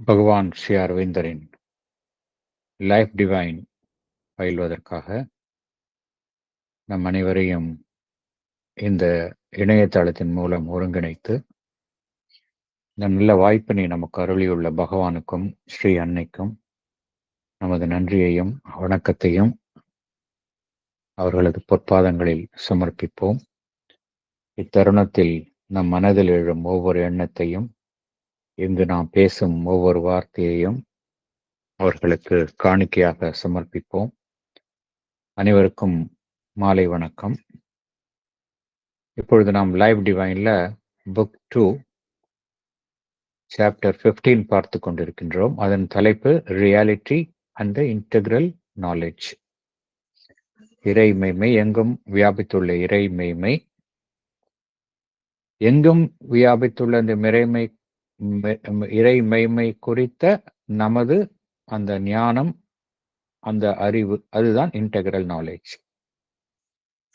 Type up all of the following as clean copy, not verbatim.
பகவான் Sri அரவிந்தரின் life divine பயில்வதற்காக நம் அனைவரையும் இந்த இணையதளத்தின் மூலம் ஒருங்கிணைத்து இந்த நல்ல வாய்ப்பினை நமக்கு அருளியுள்ள பகவானுக்கும் ஸ்ரீ அன்னைக்கும் நமது நன்றியையும் வணக்கத்தையும் அவர்களது பொற்பாதங்களில் சமர்ப்பிப்போம். இத்தருணத்தில் நம் மனதில் எழும் ஒவ்வொரு எண்ணத்தையும், இங்கு நாம் பேசும் ஒவ்வொரு வார்த்தையையும் அவர்களுக்கு காணிக்கையாக சமர்ப்பிப்போம். அனைவருக்கும் மாலை வணக்கம். இப்பொழுது நாம் லைவ் டிவைன்ல புக் 2 சாப்டர் 15 பார்த்து கொண்டிருக்கின்றோம். அதன் தலைப்பு reality and the integral knowledge. இறைமெய்மை, எங்கும் வியாபித்துள்ள இறைமெய்மை, எங்கும் வியாபித்துள்ள இந்த இறைமெய்மை குறித்த நமது அந்த ஞானம், அந்த அறிவு, அதுதான் இன்டெக்ரல் நாலேஜ்.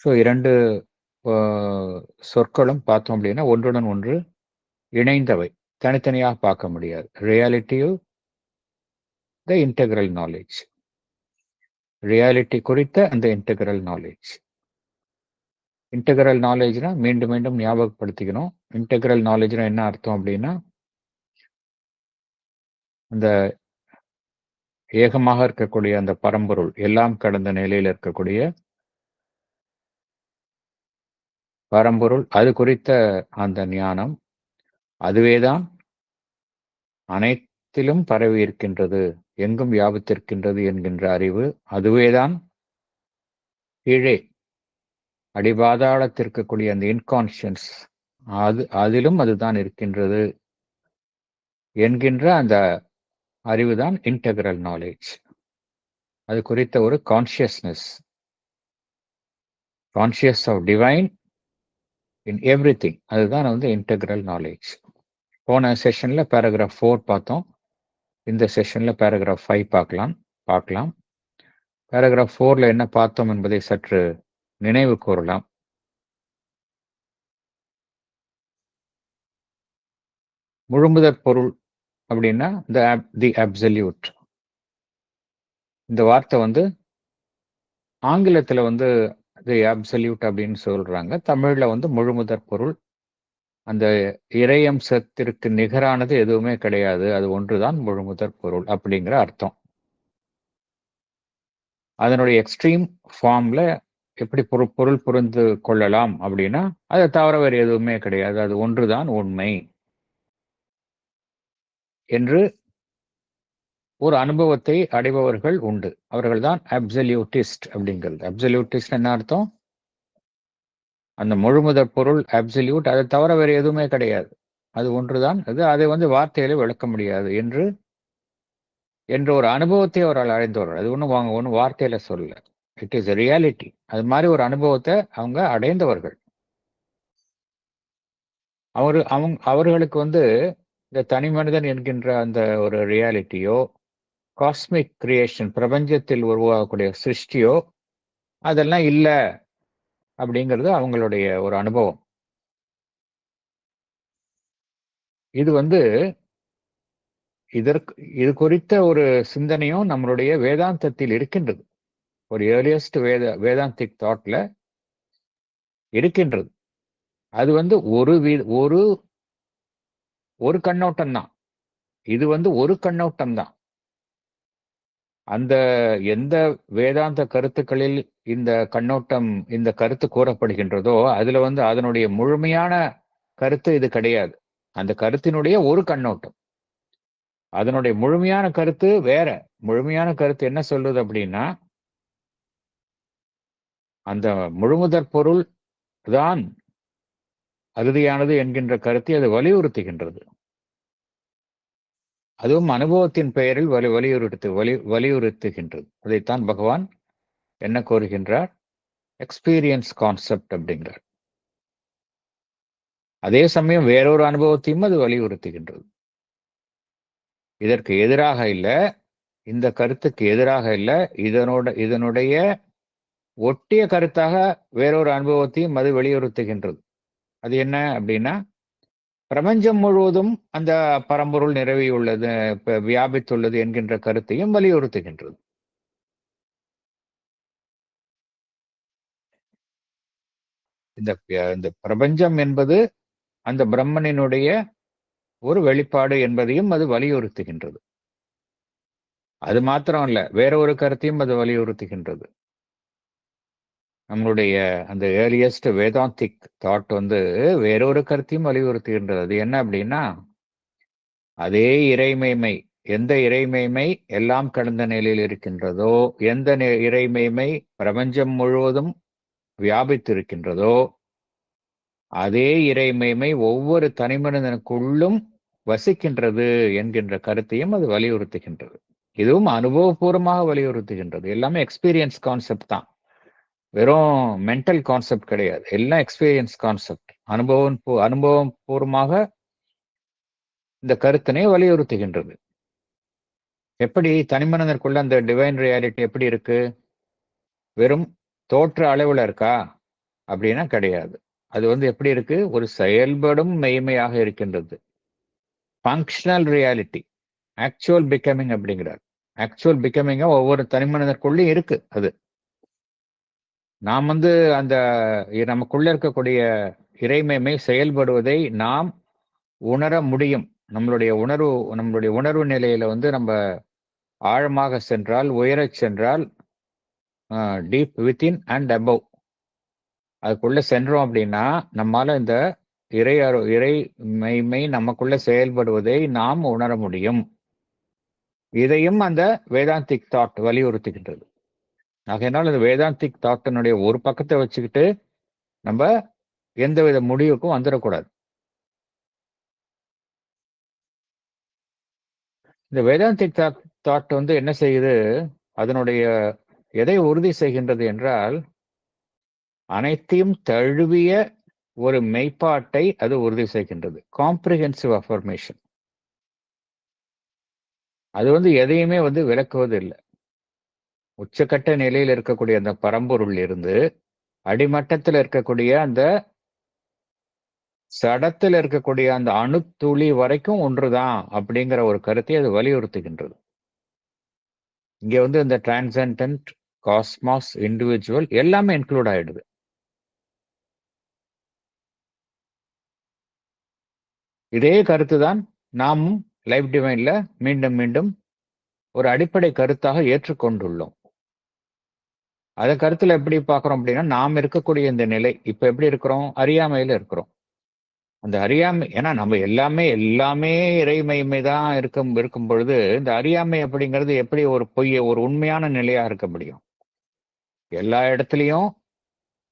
ஸோ இரண்டு சொற்களும் பார்த்தோம் அப்படின்னா ஒன்றுடன் ஒன்று இணைந்தவை, தனித்தனியாக பார்க்க முடியாது. ரியாலிட்டியோ த இன்டெக்ரல் நாலேஜ், ரியாலிட்டி குறித்த அந்த இன்டெக்ரல் நாலேஜ். இன்டெக்ரல் நாலேஜ்னா மீண்டும் மீண்டும் ஞாபகப்படுத்திக்கணும். இன்டெக்ரல் நாலேஜ்னா என்ன அர்த்தம் அப்படின்னா, அந்த ஏகமாக இருக்கக்கூடிய அந்த பரம்பொருள், எல்லாம் கடந்த நிலையில் இருக்கக்கூடிய பரம்பொருள், அது குறித்த அந்த ஞானம், அதுவேதான் அனைத்திலும் பரவி இருக்கின்றது, எங்கும் வியாபித்திருக்கின்றது என்கின்ற அறிவு, அதுவேதான் கீழே அடிபாதாளத்திற்கு இருக்கக்கூடிய அந்த இன்கான்ஷியன்ஸ், அதிலும் அதுதான் இருக்கின்றது என்கின்ற அந்த அறிவுதான் இன்டெக்ரல் நாலேஜ். அது குறித்த ஒரு consciousness, consciousness of divine in everything, அதுதான் இன்டெக்ரல் நாலேஜ். போன செஷன்ல பேராகிராஃப் 4 பார்த்தோம். இந்த செஷன்ல பேராகிராஃப் 5 பார்க்கலாம். பேராகிராஃப் 4ல என்ன பார்த்தோம் என்பதை சற்று நினைவு கூறலாம். முழுமுதற் பொருள் அப்படின்னா தி அப்சல்யூட். இந்த வார்த்தை ஆங்கிலத்துல தி அப்சல்யூட் அப்படின்னு சொல்றாங்க. தமிழ்ல முழுமுதற் பொருள், அந்த இறையம்சத்திற்கு நிகரானது எதுவுமே கிடையாது, அது ஒன்றுதான் முழுமுதற் பொருள் அப்படிங்கிற அர்த்தம். அதனுடைய எக்ஸ்ட்ரீம் ஃபார்ம்ல எப்படி பொருள் புரிந்து கொள்ளலாம் அப்படின்னா, அதை தவிர வேறு எதுவுமே கிடையாது, அது ஒன்றுதான் உண்மை என்று ஒரு அனுபவத்தை அடைபவர்கள் உண்டு. அவர்கள்தான் அப்சல்யூட்டிஸ்ட் அப்படிங்கிறது. அப்சல்யூட்டிஸ்ட் என்ன அர்த்தம்? அந்த முழுமுதற் பொருள் அப்சல்யூட், அதை தவிர வேறு எதுவுமே கிடையாது, அது ஒன்றுதான், அதை வார்த்தையில விளக்க முடியாது என்ற ஒரு அனுபவத்தை அவர்கள் அடைந்தவர்கள். அது ஒன்றும் வார்த்தையில சொல்லல, இட் இஸ் ரியாலிட்டி. அது மாதிரி ஒரு அனுபவத்தை அவங்க அடைந்தவர்கள். அவர்களுக்கு இந்த தனி மனிதன் என்கின்ற அந்த ஒரு ரியாலிட்டியோ, காஸ்மிக் கிரியேஷன், பிரபஞ்சத்தில் உருவாகக்கூடிய சிருஷ்டியோ, அதெல்லாம் இல்லை அப்படிங்கிறது அவங்களுடைய ஒரு அனுபவம். இது குறித்த ஒரு சிந்தனையும் நம்மளுடைய வேதாந்தத்தில் இருக்கின்றது. ஒரு ஏர்லியஸ்ட் வேதாந்திக் தாட்ல இருக்கின்றது. அது ஒரு கண்ணோட்டம் தான். இது ஒரு கண்ணோட்டம் தான். அந்த எந்த வேதாந்த கருத்துக்களில் இந்த கண்ணோட்டம், இந்த கருத்து கூறப்படுகின்றதோ, அதுல அதனுடைய முழுமையான கருத்து இது கிடையாது. அந்த கருத்தினுடைய ஒரு கண்ணோட்டம். அதனுடைய முழுமையான கருத்து வேற. முழுமையான கருத்து என்ன சொல்றது அப்படின்னா, அந்த முழுமுதற் பொருள் தான் அறுதியானது என்கின்ற கருத்தை அது வலியுறுத்துகின்றது. அதுவும் அனுபவத்தின் பெயரில் வலியுறுத்துகின்றது. அதைத்தான் பகவான் என்ன கோருகின்றார்? எக்ஸ்பீரியன்ஸ் கான்செப்ட் அப்படிங்கிறார். அதே சமயம் வேறொரு அனுபவத்தையும் அது வலியுறுத்துகின்றது. இதற்கு எதிராக இல்ல, இந்த கருத்துக்கு எதிராக இல்ல, இதனுடைய ஒட்டிய கருத்தாக வேறொரு அனுபவத்தையும் அது வலியுறுத்துகின்றது. அது என்ன அப்படின்னா, பிரபஞ்சம் முழுவதும் அந்த பரம்பொருள் நிரவியுள்ளது, வியாபித்துள்ளது என்கின்ற கருத்தையும் வலியுறுத்துகின்றது. இந்த பிரபஞ்சம் என்பது அந்த பிரம்மனினுடைய ஒரு வெளிப்பாடு என்பதையும் அது வலியுறுத்துகின்றது. அது மாத்திரம் இல்ல, வேற ஒரு கருத்தையும் அது வலியுறுத்துகின்றது. நம்மளுடைய அந்த ஏர்லியஸ்ட் வேதாந்திக் தாட் வேறொரு கருத்தையும் வலியுறுத்துகின்றது. அது என்ன அப்படின்னா, அதே இறைமைமை, எந்த இறைமைமை எல்லாம் கடந்த நிலையில் இருக்கின்றதோ, எந்த இறைமைமை பிரபஞ்சம் முழுவதும் வியாபித்திருக்கின்றதோ, அதே இறைமைமை ஒவ்வொரு தனிமனிதனுக்குள்ளும் வசிக்கின்றது என்கின்ற கருத்தையும் அது வலியுறுத்துகின்றது. இதுவும் அனுபவபூர்வமாக வலியுறுத்துகின்றது. எல்லாமே எக்ஸ்பீரியன்ஸ் கான்செப்ட் தான். வெறும் மென்டல் கான்செப்ட் கிடையாது. எல்லாம் எக்ஸ்பீரியன்ஸ் கான்செப்ட். அனுபவம் பூர்வமாக இந்த கருத்தினை வலியுறுத்துகின்றது. எப்படி தனிமனிதனுக்குள்ள அந்த டிவைன் ரியாலிட்டி எப்படி இருக்கு? வெறும் தோற்ற அளவுல இருக்கா அப்படின்னா கிடையாது. அது எப்படி இருக்கு? ஒரு செயல்படும் மெய்மையாக இருக்கின்றது. ஃபங்க்ஷனல் ரியாலிட்டி, ஆக்சுவல் பிகமிங் அப்படிங்கிறார். ஆக்சுவல் பிகமிங்க ஒவ்வொரு தனிமனிதனுக்குள்ளேயும் இருக்கு. அது நாம் அந்த நமக்குள்ள இருக்கக்கூடிய இறைமைமை செயல்படுவதை நாம் உணர முடியும். நம்மளுடைய உணர்வு நிலையில நம்ம ஆழமாக சென்றால், உயரச் சென்றால், டீப் வித்தின் அண்ட் அபவ் அதுக்குள்ள சென்றோம் அப்படின்னா, நம்மால இந்த இறைமைமை நமக்குள்ள செயல்படுவதை நாம் உணர முடியும். இதையும் அந்த வேதாந்திக் தாட் வலியுறுத்துகின்றது. ஆகையினால் இந்த வேதாந்திக் தாட்டினுடைய ஒரு பக்கத்தை வச்சுக்கிட்டு நம்ம எந்தவித முடிவுக்கும் வந்துடக்கூடாது. இந்த வேதாந்திக் தாட் என்ன செய்யுது? அதனுடைய எதை உறுதி செய்கின்றது என்றால், அனைத்தையும் தழுவிய ஒரு மெய்ப்பாட்டை அது உறுதி செய்கின்றது. Comprehensive affirmation. அது எதையுமே விளக்குவது இல்லை. உச்சக்கட்ட நிலையில் இருக்கக்கூடிய அந்த பரம்பொருள் இருந்து அடிமட்டத்தில் இருக்கக்கூடிய அந்த சடத்தில் இருக்கக்கூடிய அந்த அணுத்துளி வரைக்கும் ஒன்றுதான் அப்படிங்கிற ஒரு கருத்தை அது வலியுறுத்துகின்றது. இங்க இந்த டிரான்சென்டன்ட், காஸ்மாஸ், இண்டிவிஜுவல் எல்லாமே இன்க்ளூட் ஆயிடுது. இதே கருத்து தான் நாமும் லைஃப் டிவைன்ல மீண்டும் மீண்டும் ஒரு அடிப்படை கருத்தாக ஏற்றுக்கொண்டுள்ளோம். அதை கருத்துல எப்படி பார்க்கிறோம் அப்படின்னா, நாம் இருக்கக்கூடிய இந்த நிலை இப்ப எப்படி இருக்கிறோம்? அறியாமையில இருக்கிறோம். அந்த அறியாமை, ஏன்னா நம்ம எல்லாமே இறைமைமை தான் இருக்கும் பொழுது இந்த அறியாமை அப்படிங்கிறது எப்படி ஒரு உண்மையான நிலையா இருக்க முடியும்? எல்லா இடத்துலையும்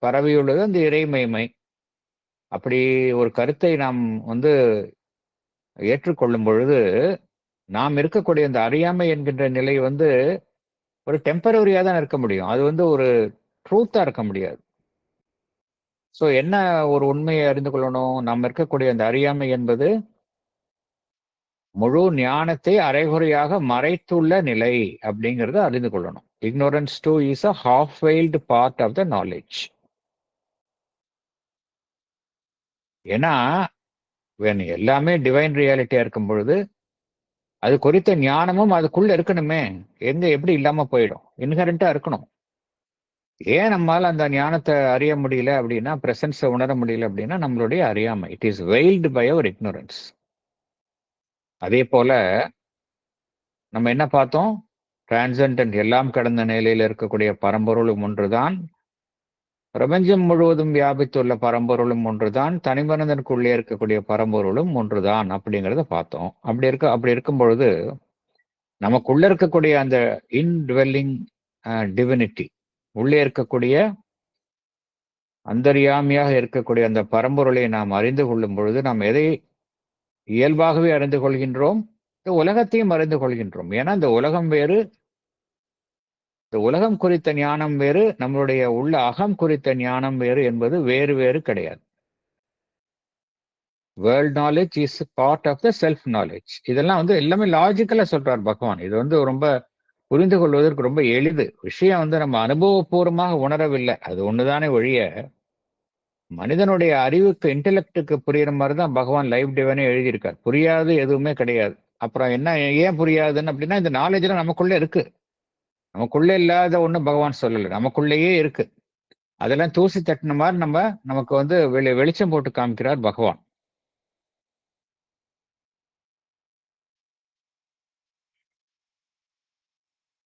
பரவியுள்ளது அந்த இறைமைமை. அப்படி ஒரு கருத்தை நாம் ஏற்றுக்கொள்ளும் பொழுது, நாம் இருக்கக்கூடிய அந்த அறியாமை என்கின்ற நிலை ஒரு டெம்பரரியா தான் இருக்க முடியும். அது ஒரு ட்ரூத்தா இருக்க முடியாது. சோ என்ன ஒரு உண்மையை அறிந்து கொள்ளணும்? நாம் இருக்கக்கூடிய அந்த அறியாமை என்பது முழு ஞானத்தை அரைகுறையாக மறைத்துள்ள நிலை அப்படிங்கறத அறிந்து கொள்ளணும். Ignorance too is a half veiled part of the knowledge. ஏன்னா எல்லாமே டிவைன் ரியாலிட்டியா இருக்கும் பொழுது அது குறித்த ஞானமும் அதுக்குள்ள இருக்கணுமே. எப்படி இல்லாம போயிடும்? இன்ஹரண்டா இருக்கணும். ஏன் நம்மால அந்த ஞானத்தை அறிய முடியல அப்படின்னா, பிரசன்ஸை உணர முடியல அப்படின்னா, நம்மளுடைய அறியாமை. It is veiled by our ignorance. அதே போல நம்ம என்ன பார்த்தோம்? டிரான்சென்டன்ட், எல்லாம் கடந்த நிலையில் இருக்கக்கூடிய பரம்பொருளும் ஒன்றுதான். பிரபஞ்சம் முழுவதும் வியாபித்துள்ள பரம்பொருளும் ஒன்றுதான். தனிமனிதனுக்குள்ளே இருக்கக்கூடிய பரம்பொருளும் ஒன்றுதான் அப்படிங்கிறத பார்த்தோம். அப்படி இருக்கும் பொழுது நமக்குள்ள இருக்கக்கூடிய அந்த இன்ட்வெல்லிங் டிவினிட்டி, உள்ளே இருக்கக்கூடிய அந்தர்யாமியாக இருக்கக்கூடிய அந்த பரம்பொருளை நாம் அறிந்து கொள்ளும் பொழுது நாம் எதை இயல்பாகவே அறிந்து கொள்கின்றோம்? இந்த உலகத்தையும் அறிந்து கொள்கின்றோம். ஏன்னா இந்த உலகம் வேறு, இந்த உலகம் குறித்த ஞானம் வேறு, நம்மளுடைய உள்ள அகம் குறித்த ஞானம் வேறு என்பது வேறு வேறு கிடையாது. World knowledge is part of the self knowledge. இதெல்லாம் எல்லாமே லாஜிக்கலா சொல்றார் பகவான். இது ரொம்ப புரிந்து கொள்வதற்கு ரொம்ப எளிது. விஷயம் நம்ம அனுபவபூர்வமாக உணரவில்லை. அது ஒண்ணுதானே ஒழிய மனிதனுடைய அறிவுக்கு, இன்டெலெக்டுக்கு புரியுற மாதிரி தான் பகவான் லைஃப் டிவைனே எழுதியிருக்கார். புரியாது எதுவுமே கிடையாது. அப்புறம் என்ன, ஏன் புரியாதுன்னு அப்படின்னா, இந்த நாலேஜ்லாம் நமக்குள்ள இருக்கு. நமக்குள்ள இல்லாத ஒண்ணு பகவான் சொல்லல. நமக்குள்ளேயே இருக்கு. அதெல்லாம் தூசி தட்டின மாதிரி நமக்கு வந்து வெளிச்சம் போட்டு காமிக்கிறார் பகவான்.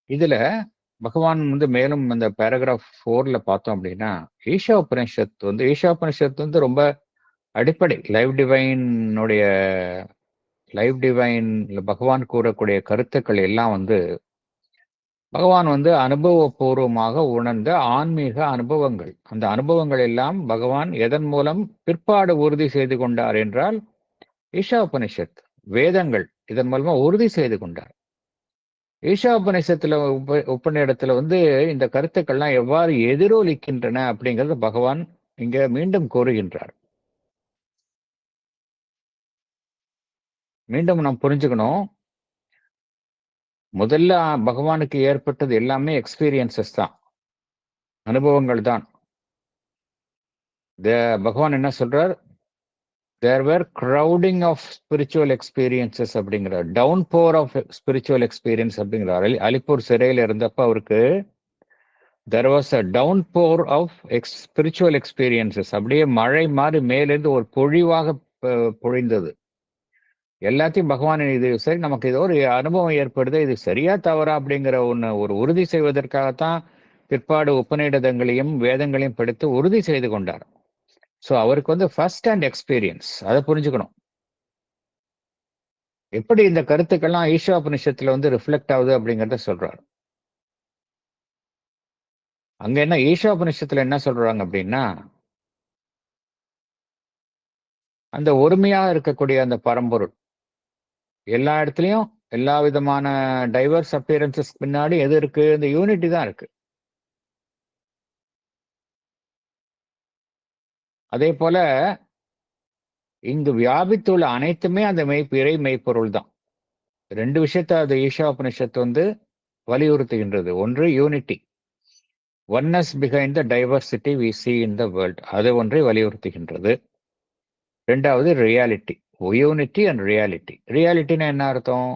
இதுல பகவான் வந்து மேலும் இந்த பேராகிராஃப் 4ல பார்த்தோம் அப்படின்னா, ஈஷா உபனிஷத் வந்து ரொம்ப அடிப்படை. லைவ் டிவைன்ல பகவான் கூறக்கூடிய கருத்துக்கள் எல்லாம் வந்து பகவான் வந்து அனுபவபூர்வமாக உணர்ந்த ஆன்மீக அனுபவங்கள். அந்த அனுபவங்கள் எல்லாம் பகவான் எதன் மூலம் பிற்பாடு உறுதி செய்து கொண்டார் என்றால், ஈஷா உபனிஷத், வேதங்கள் இதன் மூலமா உறுதி செய்து கொண்டார். ஈஷா உபநிஷத்துல உபநிடத்துல வந்து இந்த கருத்துக்கள்லாம் எவ்வாறு எதிரொலிக்கின்றன அப்படிங்கறது பகவான் இங்க மீண்டும் கூறுகின்றார். மீண்டும் நாம் புரிஞ்சுக்கணும். முதல்ல பகவானுக்கு ஏற்பட்டது எல்லாமே எக்ஸ்பீரியன்சஸ் தான், அனுபவங்கள் தான். பகவான் என்ன சொல்றார்? There were crowding of spiritual experiences அப்படிங்கிறார். Downpour of spiritual experience அப்படிங்கிறார். அலிப்பூர் சிறையில் இருந்தப்ப அவருக்கு there was a downpour of spiritual experiences. அப்படியே மழை மாதிரி மேலிருந்து ஒரு பொழிவாக பொழிந்தது. எல்லாத்தையும் பகவான் இது சரி, நமக்கு ஏதோ ஒரு அனுபவம் ஏற்படுது, இது சரியா தவறா அப்படிங்கிற ஒரு உறுதி செய்வதற்காகத்தான் பிற்பாடு உபநிடதங்களையும் வேதங்களையும் படித்து உறுதி செய்து கொண்டார். ஸோ அவருக்கு வந்து ஃபர்ஸ்ட் ஹேண்ட் எக்ஸ்பீரியன்ஸ், அதை புரிஞ்சுக்கணும். எப்படி இந்த கருத்துக்கள்லாம் ஈஷா உபனிஷத்துல வந்து ரிஃப்ளெக்ட் ஆகுது அப்படிங்கிறத சொல்றாரு. அங்க என்ன ஈஷா உபனிஷத்துல என்ன சொல்றாங்க அப்படின்னா, அந்த ஒருமையா இருக்கக்கூடிய அந்த பரம்பொருள் எல்லா இடத்துலயும் எல்லா விதமான டைவர்ஸ் அப்பியரன்சஸ் பின்னாடி எது இருக்கு? இந்த யூனிட்டி தான் இருக்கு. அதே போல இங்கு வியாபித்துள்ள அனைத்துமே அந்த இறை மெய்ப்பொருள் தான். ரெண்டு விஷயத்த அது ஈஷா உபனிஷத்து வந்து வலியுறுத்துகின்றது. ஒன்று unity, oneness behind the diversity we see in the world, அது ஒன்றை வலியுறுத்துகின்றது. ரெண்டாவது ரியாலிட்டி, யூனிட்டி அண்ட் ரியாலிட்டி. ரியாலிட்டினா என்ன அர்த்தம்?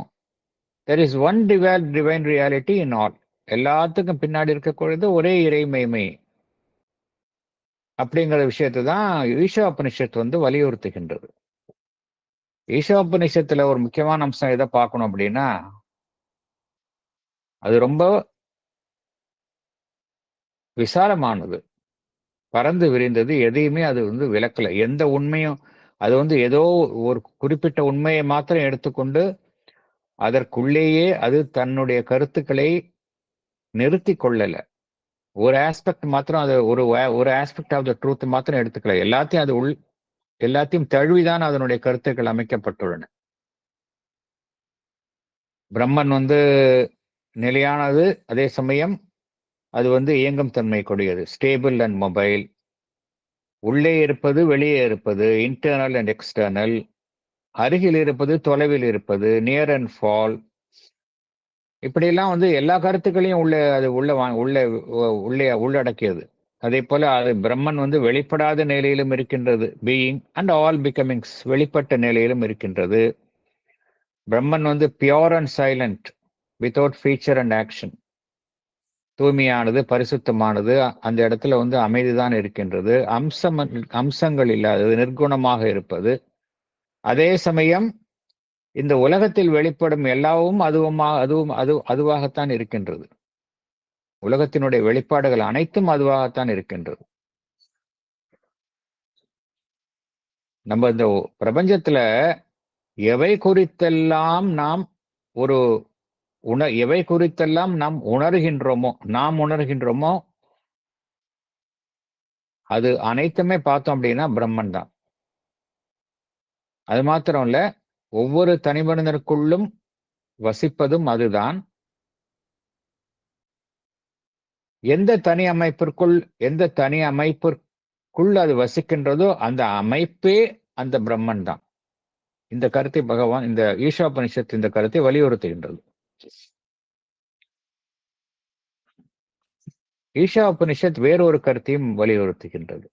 There is one divine reality in all. எல்லாத்துக்கும் பின்னாடி இருக்கக்கூடியது ஒரே இறை மெய்மை அப்படிங்கிற விஷயத்தை தான் ஈஷா உபனிஷத்து வந்து வலியுறுத்துகின்றது. ஈஷா உபனிஷத்துல ஒரு முக்கியமான அம்சம் எதை பார்க்கணும் அப்படின்னா, அது ரொம்ப விசாலமானது, பறந்து விரிந்தது, எதையுமே அது வந்து விளக்கல. எந்த உண்மையும் அது வந்து ஏதோ ஒரு குறிப்பிட்ட உண்மையை மாத்திரம் எடுத்துக்கொண்டு அதற்குள்ளேயே அது தன்னுடைய கருத்துக்களை நிறுத்தி கொள்ளல. ஒரு ஆஸ்பெக்ட் மாத்திரம், அது ஒரு ஆஸ்பெக்ட் ஆஃப் த ட்ரூத் மாத்திரம் எடுத்துக்கல. எல்லாத்தையும் தழுவிதான் அதனுடைய கருத்துக்கள் அமைக்கப்பட்டுள்ளன. பிரம்மன் வந்து நிலையானது, அதே சமயம் அது வந்து இயங்கும் தன்மை கூடியது, ஸ்டேபிள் அண்ட் மொபைல். உள்ளே இருப்பது, வெளியே இருப்பது, இன்டர்னல் அண்ட் எக்ஸ்டர்னல், அருகில் இருப்பது, தொலைவில் இருப்பது, நியர் அண்ட் ஃபால். இப்படியெல்லாம் வந்து எல்லா கருத்துக்களையும் உள்ளே உள்ளடக்கியது. அதே போல அது பிரம்மன் வந்து வெளிப்படாத நிலையிலும் இருக்கின்றது, பீயிங் அண்ட் ஆல் பிகமிங்ஸ், வெளிப்பட்ட நிலையிலும் இருக்கின்றது. பிரம்மன் வந்து pure and silent, without feature and action, தூய்மையானது, பரிசுத்தமானது. அந்த இடத்துல வந்து அமைதிதான் இருக்கின்றது. அம்சங்கள் இல்லாதது, நிர்குணமாக இருப்பது. அதே சமயம் இந்த உலகத்தில் வெளிப்படும் எல்லாவும் அதுவாகத்தான் இருக்கின்றது. உலகத்தினுடைய வெளிப்பாடுகள் அனைத்தும் அதுவாகத்தான் இருக்கின்றது. நம்ம இந்த பிரபஞ்சத்துல எவை குறித்தெல்லாம் நாம் உணர்கின்றோமோ அது அனைத்துமே பார்த்தோம் அப்படின்னா பிரம்மன் தான். அது மாத்திரம் இல்ல, ஒவ்வொரு தனி மனிதனுக்குள்ளும் வசிப்பதும் அதுதான். எந்த தனி அமைப்பிற்குள் அது வசிக்கின்றதோ அந்த அமைப்பே அந்த பிரம்மன் தான். இந்த கருத்தை பகவான் இந்த ஈஷா உபனிஷத்து இந்த கருத்தை வலியுறுத்துகின்றது. ஈஷா உபனிஷத் வேறொரு கருத்தையும் வலியுறுத்துகின்றது.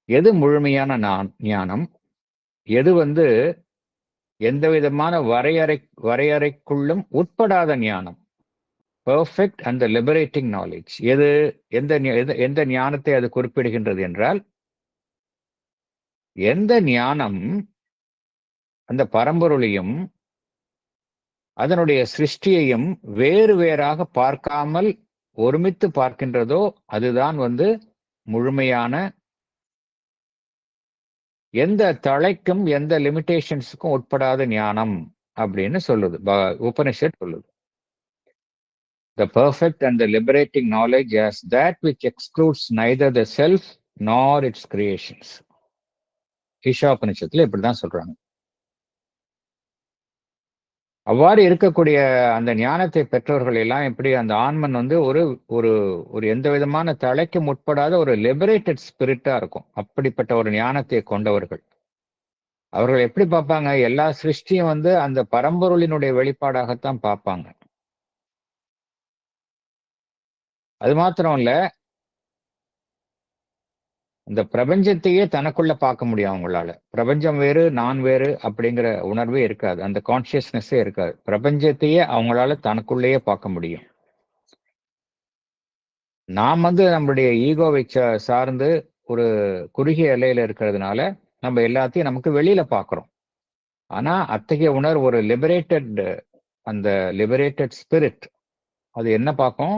எது முழுமையான ஞானம், எது எந்த விதமான வரையறைக்குள்ளும் உட்படாத ஞானம், பெர்ஃபெக்ட் அண்ட் லிபரேட்டிங் நாலேஜ். எந்த ஞானத்தை அது குறிப்பிடுகின்றது என்றால், எந்த ஞானம் அந்த பரம்பொருளையும் அதனுடைய சிருஷ்டியையும் வேறு வேறாக பார்க்காமல் ஒருமித்து பார்க்கின்றதோ அதுதான் முழுமையான, எந்த தளைக்கும் எந்த லிமிடேஷன்ஸுக்கும் உட்படாத ஞானம் அப்படின்னு சொல்லுது உபனிஷத் சொல்லுது. The perfect and the liberating knowledge as that which excludes neither the self nor its creations. ஈஷாபனிஷத்துல இப்படிதான் சொல்றாங்க. அவ்வாறு இருக்கக்கூடிய அந்த ஞானத்தை பெற்றவர்கள் எல்லாம் எப்படி அந்த ஆன்மன் ஒரு ஒரு ஒரு எந்த விதமான தலைக்கு முற்படாத ஒரு லிபரேட்டட் ஸ்பிரிட்டா இருக்கும். அப்படிப்பட்ட ஒரு ஞானத்தை கொண்டவர்கள் அவர்கள் எப்படி பார்ப்பாங்க? எல்லா சிருஷ்டியும் அந்த பரம்பொருளினுடைய வெளிப்பாடாகத்தான் பார்ப்பாங்க. அது மாத்திரம் இல்ல, இந்த பிரபஞ்சத்தையே தனக்குள்ள பார்க்க முடியும் அவங்களால. பிரபஞ்சம் வேறு நான் வேறு அப்படிங்கிற உணர்வே இருக்காது, அந்த கான்சியஸ்னஸே இருக்காது. பிரபஞ்சத்தையே அவங்களால தனக்குள்ளேயே பார்க்க முடியும். நாம் நம்மளுடைய ஈகோவை சார்ந்து ஒரு குறுகிய எல்லையில இருக்கிறதுனால நம்ம எல்லாத்தையும் நமக்கு வெளியில பார்க்கிறோம். ஆனா அத்தகைய உணர்வு ஒரு அந்த லிபரேட்டட் ஸ்பிரிட் அது என்ன பார்க்கும்?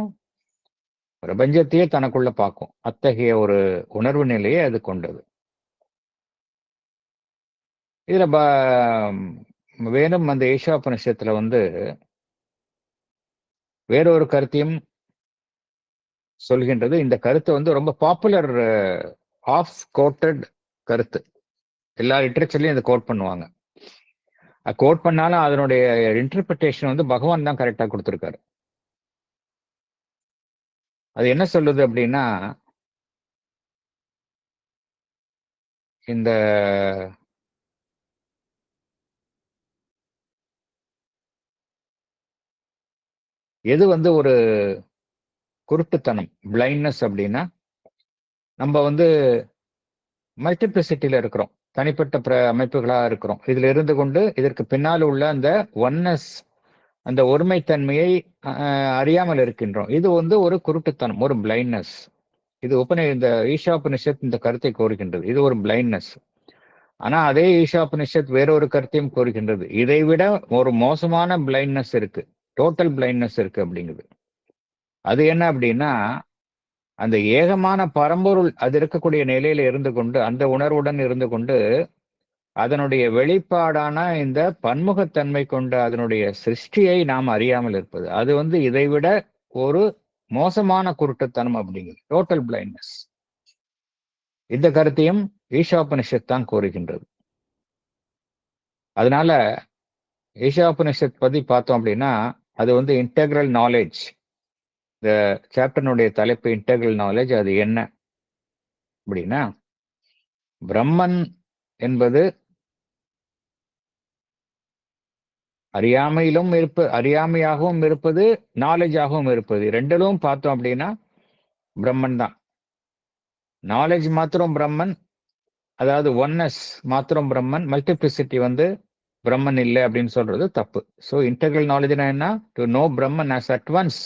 பிரபஞ்சத்தையே தனக்குள்ள பார்க்கும். அத்தகைய ஒரு உணர்வு நிலையை அது கொண்டது. இதுல வேணும் அந்த ஈஷாபனிஷத்துல வேறொரு கருத்தையும் சொல்கின்றது. இந்த கருத்து ரொம்ப பாப்புலர் ஆஃப் கோட்டட் கருத்து. எல்லா லிட்ரேச்சர்லயும் இதை கோட் பண்ணுவாங்க. கோட் பண்ணாலும் அதனுடைய இன்டர்பிரிட்டேஷன் பகவான் தான் கரெக்டா கொடுத்திருக்காரு. அது என்ன சொல்லுது அப்படின்னா, இந்த எது ஒரு குருட்டுத்தனம், பிளைண்ட்னஸ் அப்படின்னா, நம்ம மல்டிப்ளிசிட்டியில இருக்கிறோம், தனிப்பட்ட அமைப்புகளா இருக்கிறோம். இதுல இருந்து கொண்டு இதற்கு பின்னால் உள்ள அந்த ஒன்னஸ், அந்த ஒருமைத்தன்மையை அறியாமல் இருக்கின்றோம். இது ஒரு குருட்டுத்தனம், ஒரு பிளைண்ட்னஸ். இது இந்த ஈஷாபனிஷத் இந்த கருத்தை கோருகின்றது. இது ஒரு பிளைண்ட்னஸ். ஆனா அதே ஈஷாபனிஷத் வேறொரு கருத்தையும் கோருகின்றது. இதை விட ஒரு மோசமான பிளைண்ட்னஸ் இருக்கு, டோட்டல் பிளைண்ட்னஸ் இருக்கு அப்படிங்குது. அது என்ன அப்படின்னா, அந்த ஏகமான பரம்பொருள் அது இருக்கக்கூடிய நிலையில இருந்து கொண்டு, அந்த உணர்வுடன் இருந்து கொண்டு, அதனுடைய வெளிப்பாடான இந்த பன்முகத்தன்மை கொண்ட அதனுடைய சிருஷ்டியை நாம் அறியாமல் இருப்பது, அது இதைவிட ஒரு மோசமான குருட்டுத்தனம் அப்படிங்கிறது, டோட்டல் பிளைண்ட்னஸ். இந்த கருத்தையும் ஈஷாபனிஷத் தான் கோருகின்றது. அதனால ஈஷாபனிஷத் பத்தி பார்த்தோம் அப்படின்னா, அது இன்டெக்ரல் நாலேஜ். இந்த சாப்டர்னுடைய தலைப்பு இன்டெக்ரல் நாலேஜ். அது என்ன அப்படின்னா, பிரம்மன் என்பது அறியாமையாகவும் இருப்பது, நாலேஜாகவும் இருப்பது. ரெண்டிலும் பார்த்தோம் அப்படின்னா பிரம்மன் தான். நாலேஜ் மாத்திரம் பிரம்மன், அதாவது ஒன்னஸ் மாத்திரம் பிரம்மன், மல்டிப்ளிசிட்டி பிரம்மன் இல்லை அப்படின்னு சொல்றது தப்பு. ஸோ இன்டெக்ரல் நாலேஜ்னா என்ன? To know Brahman as at once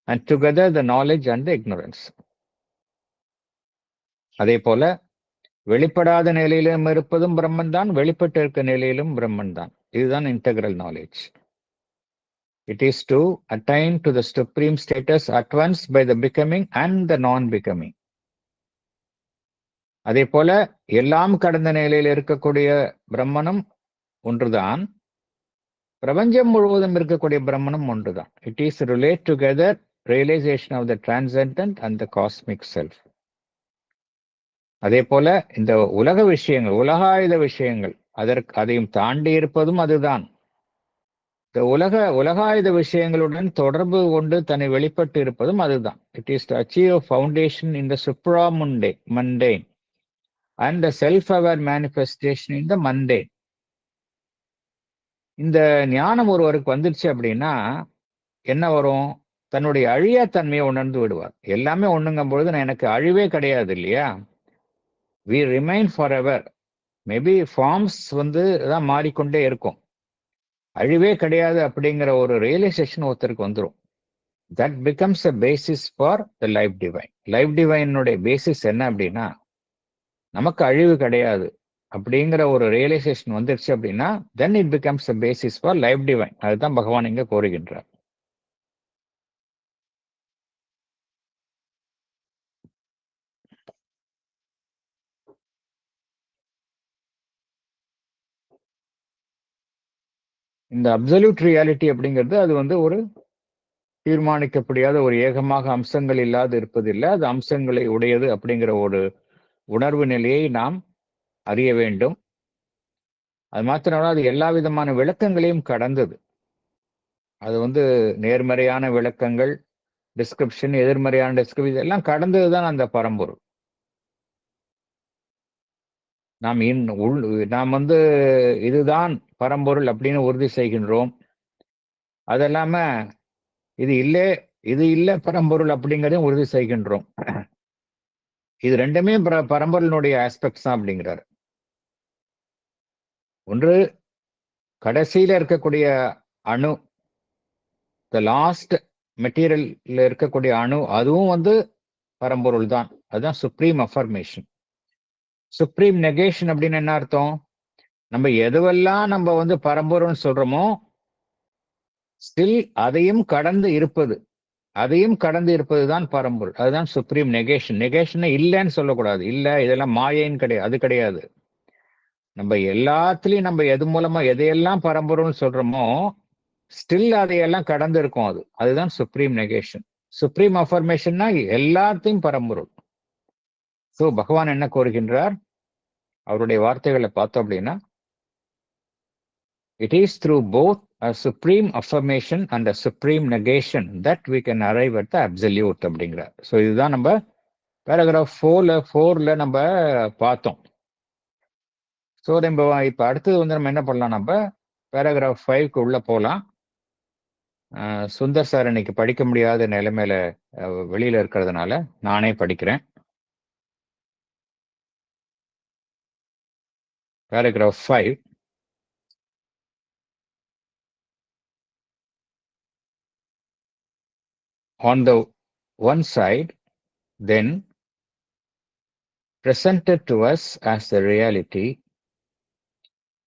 and together the knowledge and the ignorance. அதே போல வெளிப்படாத நிலையிலும் இருப்பதும் பிரம்மன் தான், வெளிப்பட்டு இருக்க நிலையிலும் பிரம்மன் தான். இதுதான் integral knowledge. It is to attain to the supreme status at once by the becoming and the non-becoming. அதே போல எல்லாம் கடந்த நிலையில் இருக்கக்கூடிய பிரம்மனும் ஒன்றுதான், பிரபஞ்சம் முழுவதும் இருக்கக்கூடிய பிரம்மனும் ஒன்றுதான். It is to relate together realization of the transcendent and the cosmic self. அதே போல இந்த உலக விஷயங்கள், உலகாயுத விஷயங்கள், அதையும் தாண்டி இருப்பதும் அதுதான். இந்த உலகாயுத விஷயங்களுடன் தொடர்பு கொண்டு தன்னை வெளிப்பட்டு இருப்பதும் அதுதான். It is to achieve a foundation in the supramundane and the self-aware manifestation in the mundane. இந்த ஞானம் ஒருவருக்கு வந்துருச்சு அப்படின்னா என்ன வரும்? தன்னுடைய அழியா தன்மையை உணர்ந்து விடுவார். எல்லாமே ஒண்ணுங்கும் பொழுது எனக்கு அழிவே கிடையாது இல்லையா? we remain forever. Maybe forms தான் மாறிக்கொண்டே இருக்கும், அழிவே கிடையாது அப்படிங்கிற ஒரு ரியலைசேஷன் ஒருத்தருக்கு வந்துடும். That becomes a basis for the life divine. Life டிவைனுடைய பேசிஸ் என்ன அப்படின்னா, நமக்கு அழிவு கிடையாது அப்படிங்கிற ஒரு ரியலைசேஷன் வந்துருச்சு அப்படின்னா, then it becomes a basis for life divine. அதுதான் பகவான் இங்க கோருகின்றார். இந்த அப்சல்யூட் ரியாலிட்டி அப்படிங்கிறது அது ஒரு தீர்மானிக்கப்படியாத ஒரு ஏகமாக அம்சங்கள் இல்லாது இருப்பதில்லை. அது அம்சங்களை உடையது அப்படிங்கிற ஒரு உணர்வு நிலையை நாம் அறிய வேண்டும். அது மாத்திரமல்ல, அது எல்லா விதமான விளக்கங்களையும் கடந்தது. அது நேர்மறையான விளக்கங்கள், டிஸ்கிரிப்ஷன், எதிர்மறையான டிஸ்கிரிப்ஷன் எல்லாம் கடந்ததுதான் அந்த பரம்பொருள். நாம் இதுதான் பரம்பொருள் அப்படின்னு உறுதி செய்கின்றோம். அது இல்லாம இது இல்ல பரம்பொருள் அப்படிங்கிறதையும் உறுதி செய்கின்றோம். இது ரெண்டுமே பரம்பொருளினுடைய ஆஸ்பெக்ட்ஸ் தான் அப்படிங்கிறார். ஒன்று, கடைசியில இருக்கக்கூடிய அணு, த லாஸ்ட் மெட்டீரியல்ல இருக்கக்கூடிய அணு, அதுவும் பரம்பொருள் தான். அதுதான் சுப்ரீம் அஃபர்மேஷன். சுப்ரீம் நெகேஷன் அப்படின்னு என்ன அர்த்தம்? நம்ம எதுவெல்லாம் நம்ம பரம்பொருள்னு சொல்றோமோ, ஸ்டில் அதையும் கடந்து இருப்பதுதான் பரம்பொருள். அதுதான் சுப்ரீம் நெகேஷன். நெகேஷன் இல்லைன்னு சொல்லக்கூடாது. இல்ல இதெல்லாம் மாயைன்னு கிடையாது, அது கிடையாது. நம்ம எல்லாத்துலயும் நம்ம எது மூலமா எதையெல்லாம் பரம்பொருள்னு சொல்றோமோ, ஸ்டில் அதையெல்லாம் கடந்து இருக்கும். அதுதான் சுப்ரீம் நெகேஷன். சுப்ரீம் அஃபர்மேஷன்னா எல்லாத்தையும் பரம்பொருள். சோ பகவான் என்ன கோருகின்றார்? அவருடைய வார்த்தைகளை பார்த்தோம் அப்படின்னா, it is through both a supreme affirmation and a supreme negation that we can arrive at the absolute அப்படிங்கிறார். ஸோ இதுதான் நம்ம பேராகிராஃப் 4ல நம்ம பார்த்தோம். ஸோ நம்ம இப்ப அடுத்தது நம்ம என்ன பண்ணலாம், நம்ம பேராகிராஃப் 5க்கு உள்ள போகலாம். சுந்தர் சார் இன்னைக்கு படிக்க முடியாத நிலைமையில வெளியில இருக்கிறதுனால நானே படிக்கிறேன். Paragraph 5. On the one side, then, presented to us as the reality,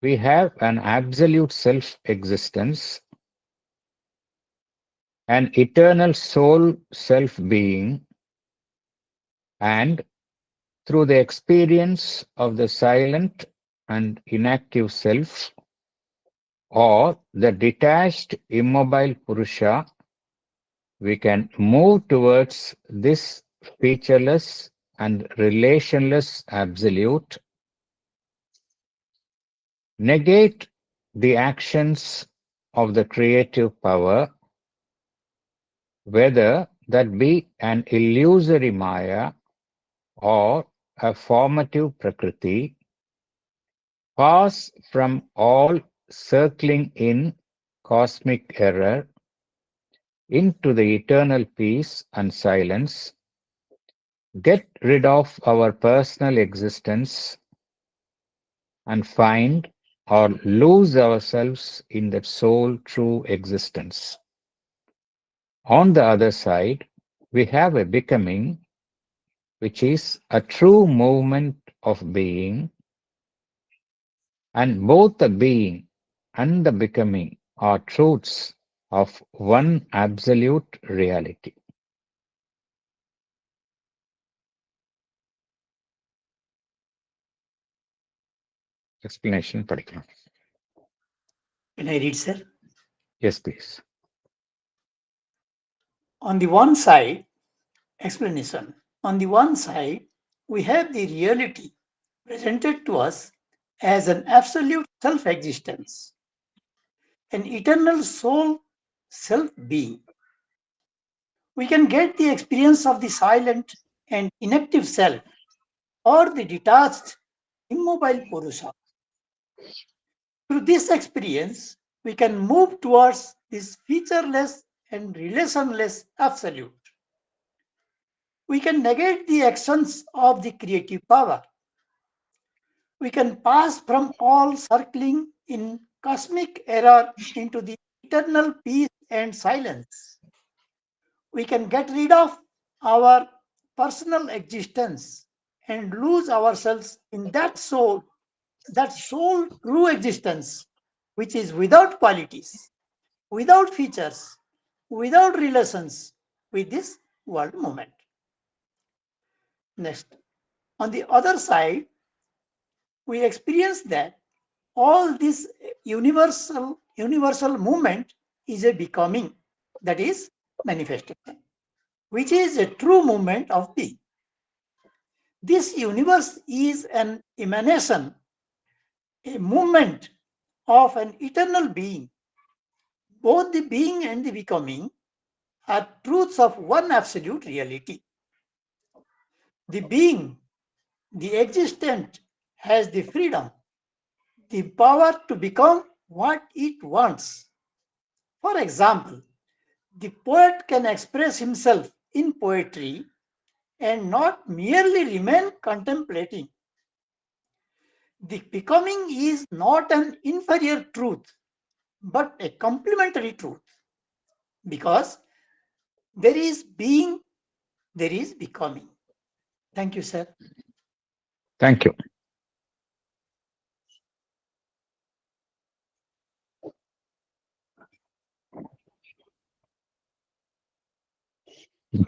we have an absolute self-existence, an eternal soul self-being, and through the experience of the silent and inactive self, or the detached immobile Purusha, we can move towards this featureless and relationless absolute, negate the actions of the creative power, whether that be an illusory Maya or a formative Prakriti, pass from all circling in cosmic error into the eternal peace and silence, get rid of our personal existence, and find or lose ourselves in that sole true existence. On the other side, we have a becoming, which is a true movement of being, and both the being and the becoming are truths of one absolute reality. Explanation படிக்கலாம். Can I read, sir? Yes, please. On the one side, explanation. On the one side, we have the reality presented to us as an absolute self-existence, an eternal soul self-being. We can get the experience of the silent and inactive self, or the detached immobile Purusha. Through this experience, we can move towards this featureless and relationless absolute. We can negate the actions of the creative power, We can pass from all circling in cosmic error into the eternal peace and silence. We can get rid of our personal existence and lose ourselves in that soul true existence, which is without qualities, without features, without relations with this world moment. Next, on the other side, we experience that all this universal movement is a becoming, that is manifestation, which is a true movement of being. This universe is an emanation, a movement of an eternal being. Both the being and the becoming are truths of one absolute reality. The being, the existent, has the freedom, the power to become what it wants. For example, the poet can express himself in poetry and not merely remain contemplating. The becoming is not an inferior truth, but a complementary truth. Because there is being, there is becoming. Thank you, sir. Thank you.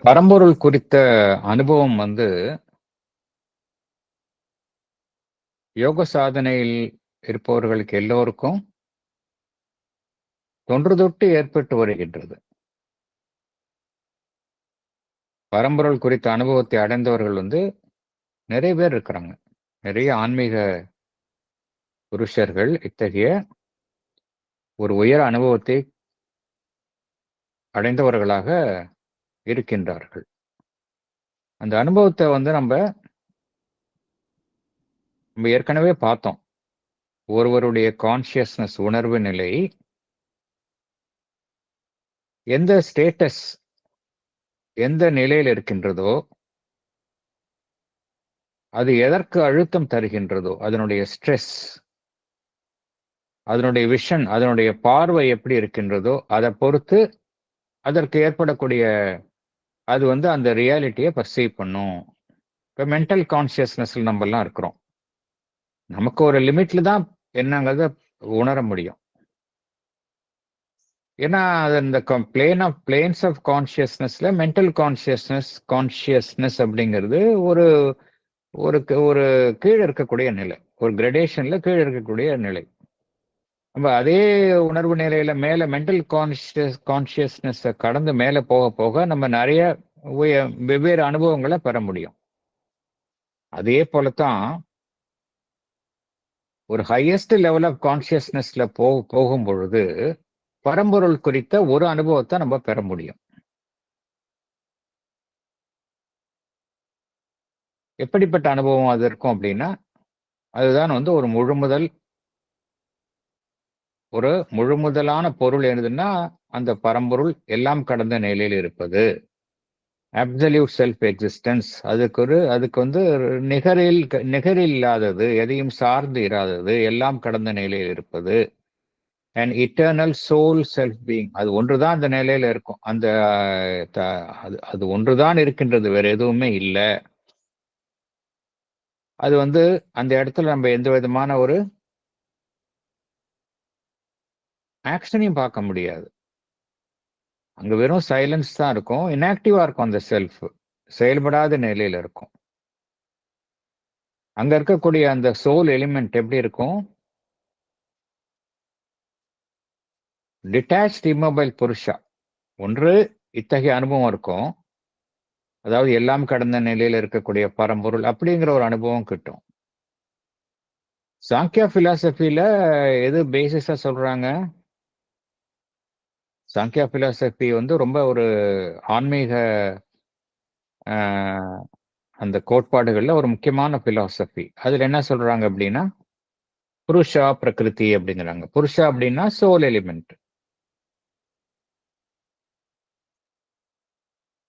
பரம்பொருள் குறித்த அனுபவம் யோக சாதனையில் இருப்பவர்களுக்கு எல்லோருக்கும் தொன்று தொட்டு ஏற்பட்டு வருகின்றது. பரம்பொருள் குறித்த அனுபவத்தை அடைந்தவர்கள் நிறைய பேர் இருக்கிறாங்க. நிறைய ஆன்மீக புருஷர்கள் இத்தகைய ஒரு உயர் அனுபவத்தை அடைந்தவர்களாக இருக்கின்றார்கள். அந்த அனுபவத்தை நம்ம ஏற்கனவே பார்த்தோம். ஒருவருடைய கான்சியஸ்னஸ் உணர்வு நிலை எந்த ஸ்டேட்டஸ், எந்த நிலையில் இருக்கின்றதோ, அது எதற்கு அழுத்தம் தருகின்றதோ, அதனுடைய ஸ்ட்ரெஸ், அதனுடைய விஷன், அதனுடைய பார்வை எப்படி இருக்கின்றதோ அதை பொறுத்து அதற்கு ஏற்படக்கூடிய அது அந்த ரியாலிட்டியை பர்சீவ் பண்ணும். இப்போ மென்டல் கான்சியஸ்னஸ்ல நம்ம எல்லாம் இருக்கிறோம். நமக்கு ஒரு லிமிட்ல தான் என்னங்கிறத உணர முடியும். ஏன்னா அது இந்த பிளேன்ஸ் ஆஃப் கான்சியஸ்னஸ்ல மென்டல் கான்சியஸ்னஸ் அப்படிங்கிறது ஒரு ஒரு ஒரு கீழே இருக்கக்கூடிய நிலை, ஒரு கிரடேஷன்ல கீழே இருக்கக்கூடிய நிலை. நம்ம அதே உணர்வு நிலையில மேல மென்டல் கான்சியஸ்னஸ் கடந்து மேல போக போக நம்ம நிறைய வெவ்வேறு அனுபவங்களை பெற முடியும். அதே போலத்தான் ஒரு ஹையஸ்ட் லெவல் ஆஃப் கான்சியஸ்னஸ்ல போகும் பொழுது பரம்பொருள் குறித்த ஒரு அனுபவத்தை நம்ம பெற முடியும். எப்படிப்பட்ட அனுபவம் அது இருக்கும் அப்படின்னா, அதுதான் ஒரு முழுமுதலான பொருள் என்னதுன்னா அந்த பரம்பொருள் எல்லாம் கடந்த நிலையில் இருப்பது, அப்சல்யூட் செல்ஃப் எக்ஸிஸ்டன்ஸ். அதுக்கு நிகரில் இல்லாதது, எதையும் சார்ந்து இராதது, எல்லாம் கடந்த நிலையில் இருப்பது, and eternal soul self being. அது ஒன்றுதான் அந்த நிலையில இருக்கும். அது ஒன்றுதான் இருக்கின்றது, வேற எதுவுமே இல்லை. அது அந்த இடத்துல நம்ம எந்த விதமான ஒரு ஆக்ஷனையும் பார்க்க முடியாது. அங்க வெறும் சைலன்ஸ் தான் இருக்கும், இன்ஆக்டிவா இருக்கும். அந்த செல்ஃப் செயல்படாத நிலையில இருக்கும். அங்க இருக்கக்கூடிய அந்த சோல் எலிமெண்ட் எப்படி இருக்கும்? டிட்டாச்ட் இம்மொபைல் புருஷா. ஒன்று இத்தகைய அனுபவம் இருக்கும், அதாவது எல்லாம் கடந்த நிலையில இருக்கக்கூடிய பரம்பொருள் அப்படிங்கிற ஒரு அனுபவம் கிட்டும். சாங்கியா பிலாசபில எது பேசிஸா சொல்றாங்க? சாங்கியா பிலாசபி ரொம்ப ஒரு ஆன்மீக அந்த கோட்பாடுகள்ல ஒரு முக்கியமான பிலாசபி. அதுல என்ன சொல்றாங்க அப்படின்னா, புருஷா பிரகிருதி அப்படிங்கிறாங்க. புருஷா அப்படின்னா சோல் எலிமெண்ட்,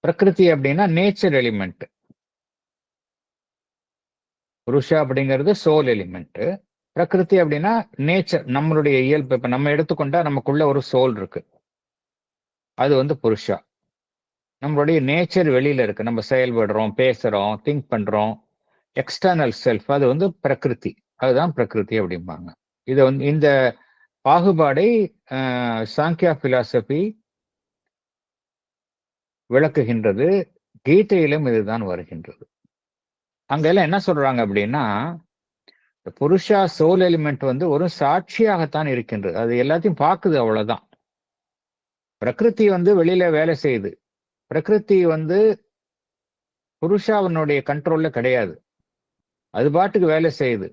பிரகிருதி அப்படின்னா நேச்சர் எலிமெண்ட். புருஷா அப்படிங்கிறது சோல் எலிமெண்ட். பிரகிருதி அப்படின்னா நேச்சர், நம்மளுடைய இயல்பு. இப்ப நம்ம எடுத்துக்கொண்டா நமக்குள்ள ஒரு சோல் இருக்கு, அது வந்து புருஷா. நம்மளுடைய நேச்சர் வெளியில இருக்கு, நம்ம செயல்படுறோம், பேசுறோம், திங்க் பண்றோம், எக்ஸ்டர்னல் செல்ஃப், அது வந்து பிரகிருதி. அதுதான் பிரகிருதி அப்படிம்பாங்க. இது வந்து இந்த பாகுபாடை சாங்கியா பிலாசபி விளக்குகின்றது. கீதையிலும் இதுதான் வருகின்றது. அங்கெல்லாம் என்ன சொல்றாங்க அப்படின்னா, புருஷா சோல் எலிமெண்ட் வந்து ஒரு சாட்சியாகத்தான் இருக்கின்றது. அது எல்லாத்தையும் பார்க்குது, அவ்வளவுதான். பிரகிருதி வந்து வெளியில வேலை செய்யுது. பிரகிருதி வந்து புருஷாவினுடைய கண்ட்ரோல்ல கிடையாது, அது பாட்டுக்கு வேலை செய்யுது.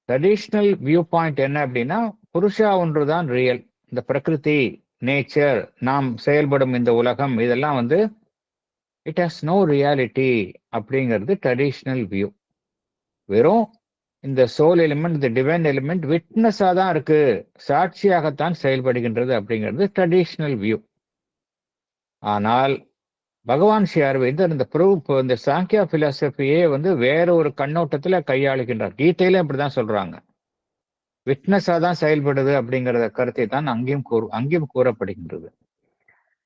ட்ரெடிஷ்னல் வியூ பாயிண்ட் என்ன அப்படின்னா, புருஷா ஒன்றுதான் ரியல். இந்த பிரகிருதி, நேச்சர், நாம் செயல்படும் இந்த உலகம், இதெல்லாம் வந்து இட் ஹாஸ் நோ ரியாலிட்டி அப்படிங்கிறது ட்ரெடிஷ்னல் வியூ. வெறும் இந்த சோல் எலிமெண்ட், இந்த டிவைன் எலிமெண்ட் விட்னஸா தான் இருக்கு, சாட்சியாகத்தான் செயல்படுகின்றது அப்படிங்கிறது ட்ரெடிஷ்னல் வியூ. ஆனால் பகவான் ஸ்ரீ அரவிந்தர் இந்த சாங்கியா பிலாசபியே வந்து வேற ஒரு கண்ணோட்டத்துல கையாளுகின்றார். கீதையில இப்படிதான் சொல்றாங்க, விட்னஸா தான் செயல்படுது அப்படிங்கிறத கருத்தை தான் அங்கேயும் கூறப்படுகின்றது.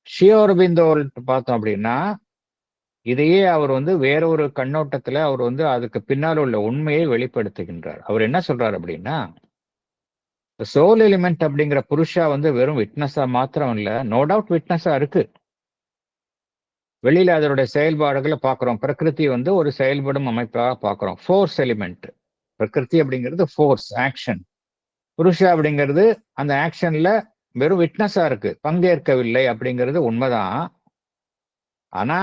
ஸ்ரீ அரவிந்தோ பார்த்தோம் அப்படின்னா, இதையே அவர் வந்து வேற ஒரு கண்ணோட்டத்துல அவர் வந்து அதுக்கு பின்னால் உள்ள உண்மையை வெளிப்படுத்துகின்றார். அவர் என்ன சொல்றாரு அப்படின்னா, சோல் எலிமெண்ட் அப்படிங்கிற புருஷா வந்து வெறும் விட்னஸா மாத்திரம் இல்ல, நோ டவுட் விட்னஸா இருக்கு. வெளியில அதனுடைய செயல்பாடுகளை பார்க்கிறோம். பிரகிருதி வந்து ஒரு செயல்படும் அமைப்பாக பார்க்கிறோம். Force element. பிரகிருதி அப்படிங்கிறது ஃபோர்ஸ், ஆக்ஷன். புருஷா அப்படிங்கிறது அந்த ஆக்ஷன்ல வெறும் விட்னஸா இருக்கு, பங்கேற்கவில்லை அப்படிங்கிறது உண்மைதான். ஆனா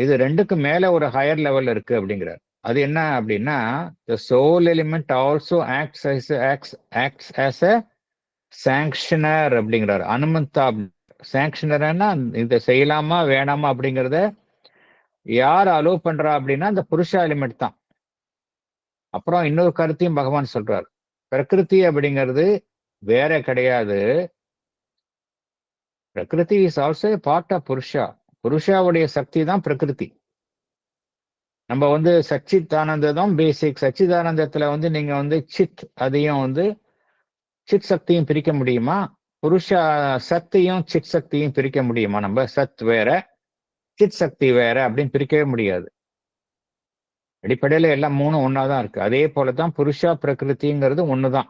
இது ரெண்டுக்கும் மேல ஒரு ஹையர் லெவல் இருக்கு அப்படிங்கிறார். அது என்ன அப்படின்னா, the soul element also acts as a sanctioner அப்படிங்கிறார். அனுமந்தா சாங்ஷனர்னா இதை செய்யலாமா வேணாமா அப்படிங்கிறத யார் அலோவ் பண்றா அப்படின்னா அந்த புருஷா எலிமெண்ட் தான். அப்புறம் இன்னொரு கருத்தையும் பகவான் சொல்றார், பிரகிருதி அப்படிங்கிறது வேற கிடையாது, பிரகிருதி இஸ் ஆல்சோ பார்ட் ஆஃப் புருஷா. புருஷாவுடைய சக்தி தான் பிரகிருதி. நம்ம வந்து சச்சிதானந்தம் பேசிக். சச்சிதானந்தத்துல வந்து நீங்க வந்து சித், அதையும் வந்து சித் சக்தியும் பிரிக்க முடியுமா? புருஷா சக்தியும் சித் சக்தியும் பிரிக்க முடியுமா? நம்ம சத் வேற, சித் சக்தி வேற அப்படின்னு பிரிக்கவே முடியாது. அடிப்படையில எல்லாம் மூணும் ஒன்னாதான் இருக்கு. அதே போலதான் புருஷா பிரகிருதிங்கிறது ஒண்ணுதான்.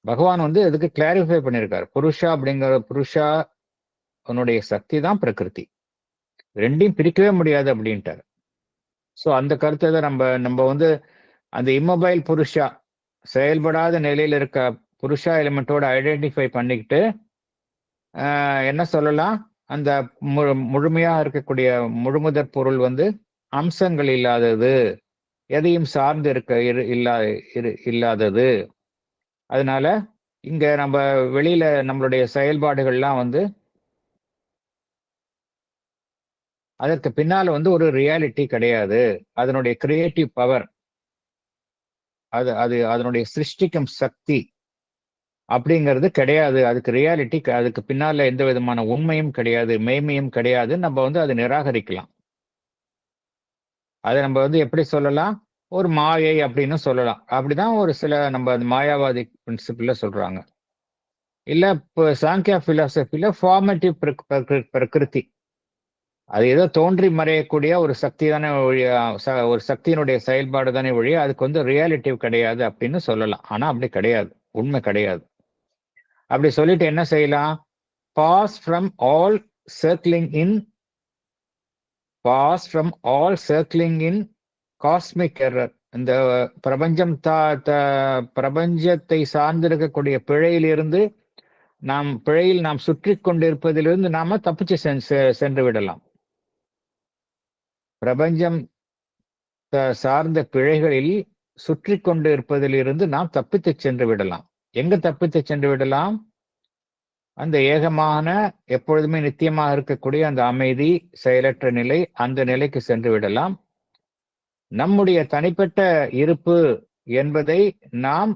பகவான் வந்து இதுக்கு கிளாரிஃபை பண்ணியிருக்காரு. புருஷா அப்படிங்கிற புருஷா உன்னுடைய சக்தி தான் பிரகிருதி, ரெண்டையும் பிரிக்கவே முடியாது அப்படின்ட்டார். ஸோ அந்த கருத்தை தான் நம்ம வந்து அந்த இம்மொபைல் புருஷா, செயல்படாத நிலையில இருக்க புருஷா எலிமெண்டோட ஐடென்டிஃபை பண்ணிக்கிட்டு என்ன சொல்லலாம், அந்த முழுமையா இருக்கக்கூடிய முழுமுதற் பொருள் வந்து அம்சங்கள் இல்லாதது, எதையும் சார்ந்து இல்லாதது. அதனால இங்க நம்ம வெளியில நம்மளுடைய செயல்பாடுகள்லாம் வந்து அதற்கு பின்னால வந்து ஒரு ரியாலிட்டி கிடையாது. அதனுடைய கிரியேட்டிவ் பவர், அதனுடைய சிருஷ்டிக்கும் சக்தி அப்படிங்கிறது கிடையாது. அதுக்கு ரியாலிட்டி, அதுக்கு பின்னால எந்த விதமான உண்மையும் கிடையாது, மெய்மையும் கிடையாது. நம்ம வந்து அதை நிராகரிக்கலாம். அதை நம்ம வந்து எப்படி சொல்லலாம், ஒரு மாயை அப்படின்னு சொல்லலாம். அப்படிதான் ஒரு சில நம்ம அந்த மாயாவாதி பிரின்சிபிள்ல சொல்றாங்க. இல்ல இப்போ சாங்கியா பிலாசபில ஃபார்மேட்டிவ் பிரகிருதி, அது ஏதோ தோன்றி மறையக்கூடிய ஒரு சக்தி தானே ஒழிய, ஒரு சக்தியினுடைய செயல்பாடு தானே ஒழிய அதுக்கு வந்து ரியாலிட்டிவ் கிடையாது அப்படின்னு சொல்லலாம். ஆனா அப்படி கிடையாது, உண்மை கிடையாது. அப்படி சொல்லிட்டு என்ன செய்யலாம், pass from all circling in cosmic error. இந்த பிரபஞ்சத்தை சார்ந்திருக்கக்கூடிய பிழையிலிருந்து பிழையில் நாம் சுற்றி கொண்டிருப்பதிலிருந்து நாம தப்பிச்சு சென்று விடலாம். பிரபஞ்சம் சார்ந்த பிழைகளில் சுற்றி கொண்டு இருப்பதிலிருந்து நாம் தப்பித்து சென்று விடலாம். எங்க தப்பித்து சென்று விடலாம், அந்த ஏகமான எப்பொழுதுமே நித்தியமாக இருக்கக்கூடிய அந்த அமைதி, செயலற்ற நிலை, அந்த நிலைக்கு சென்று விடலாம். நம்முடைய தனிப்பட்ட இருப்பு என்பதை நாம்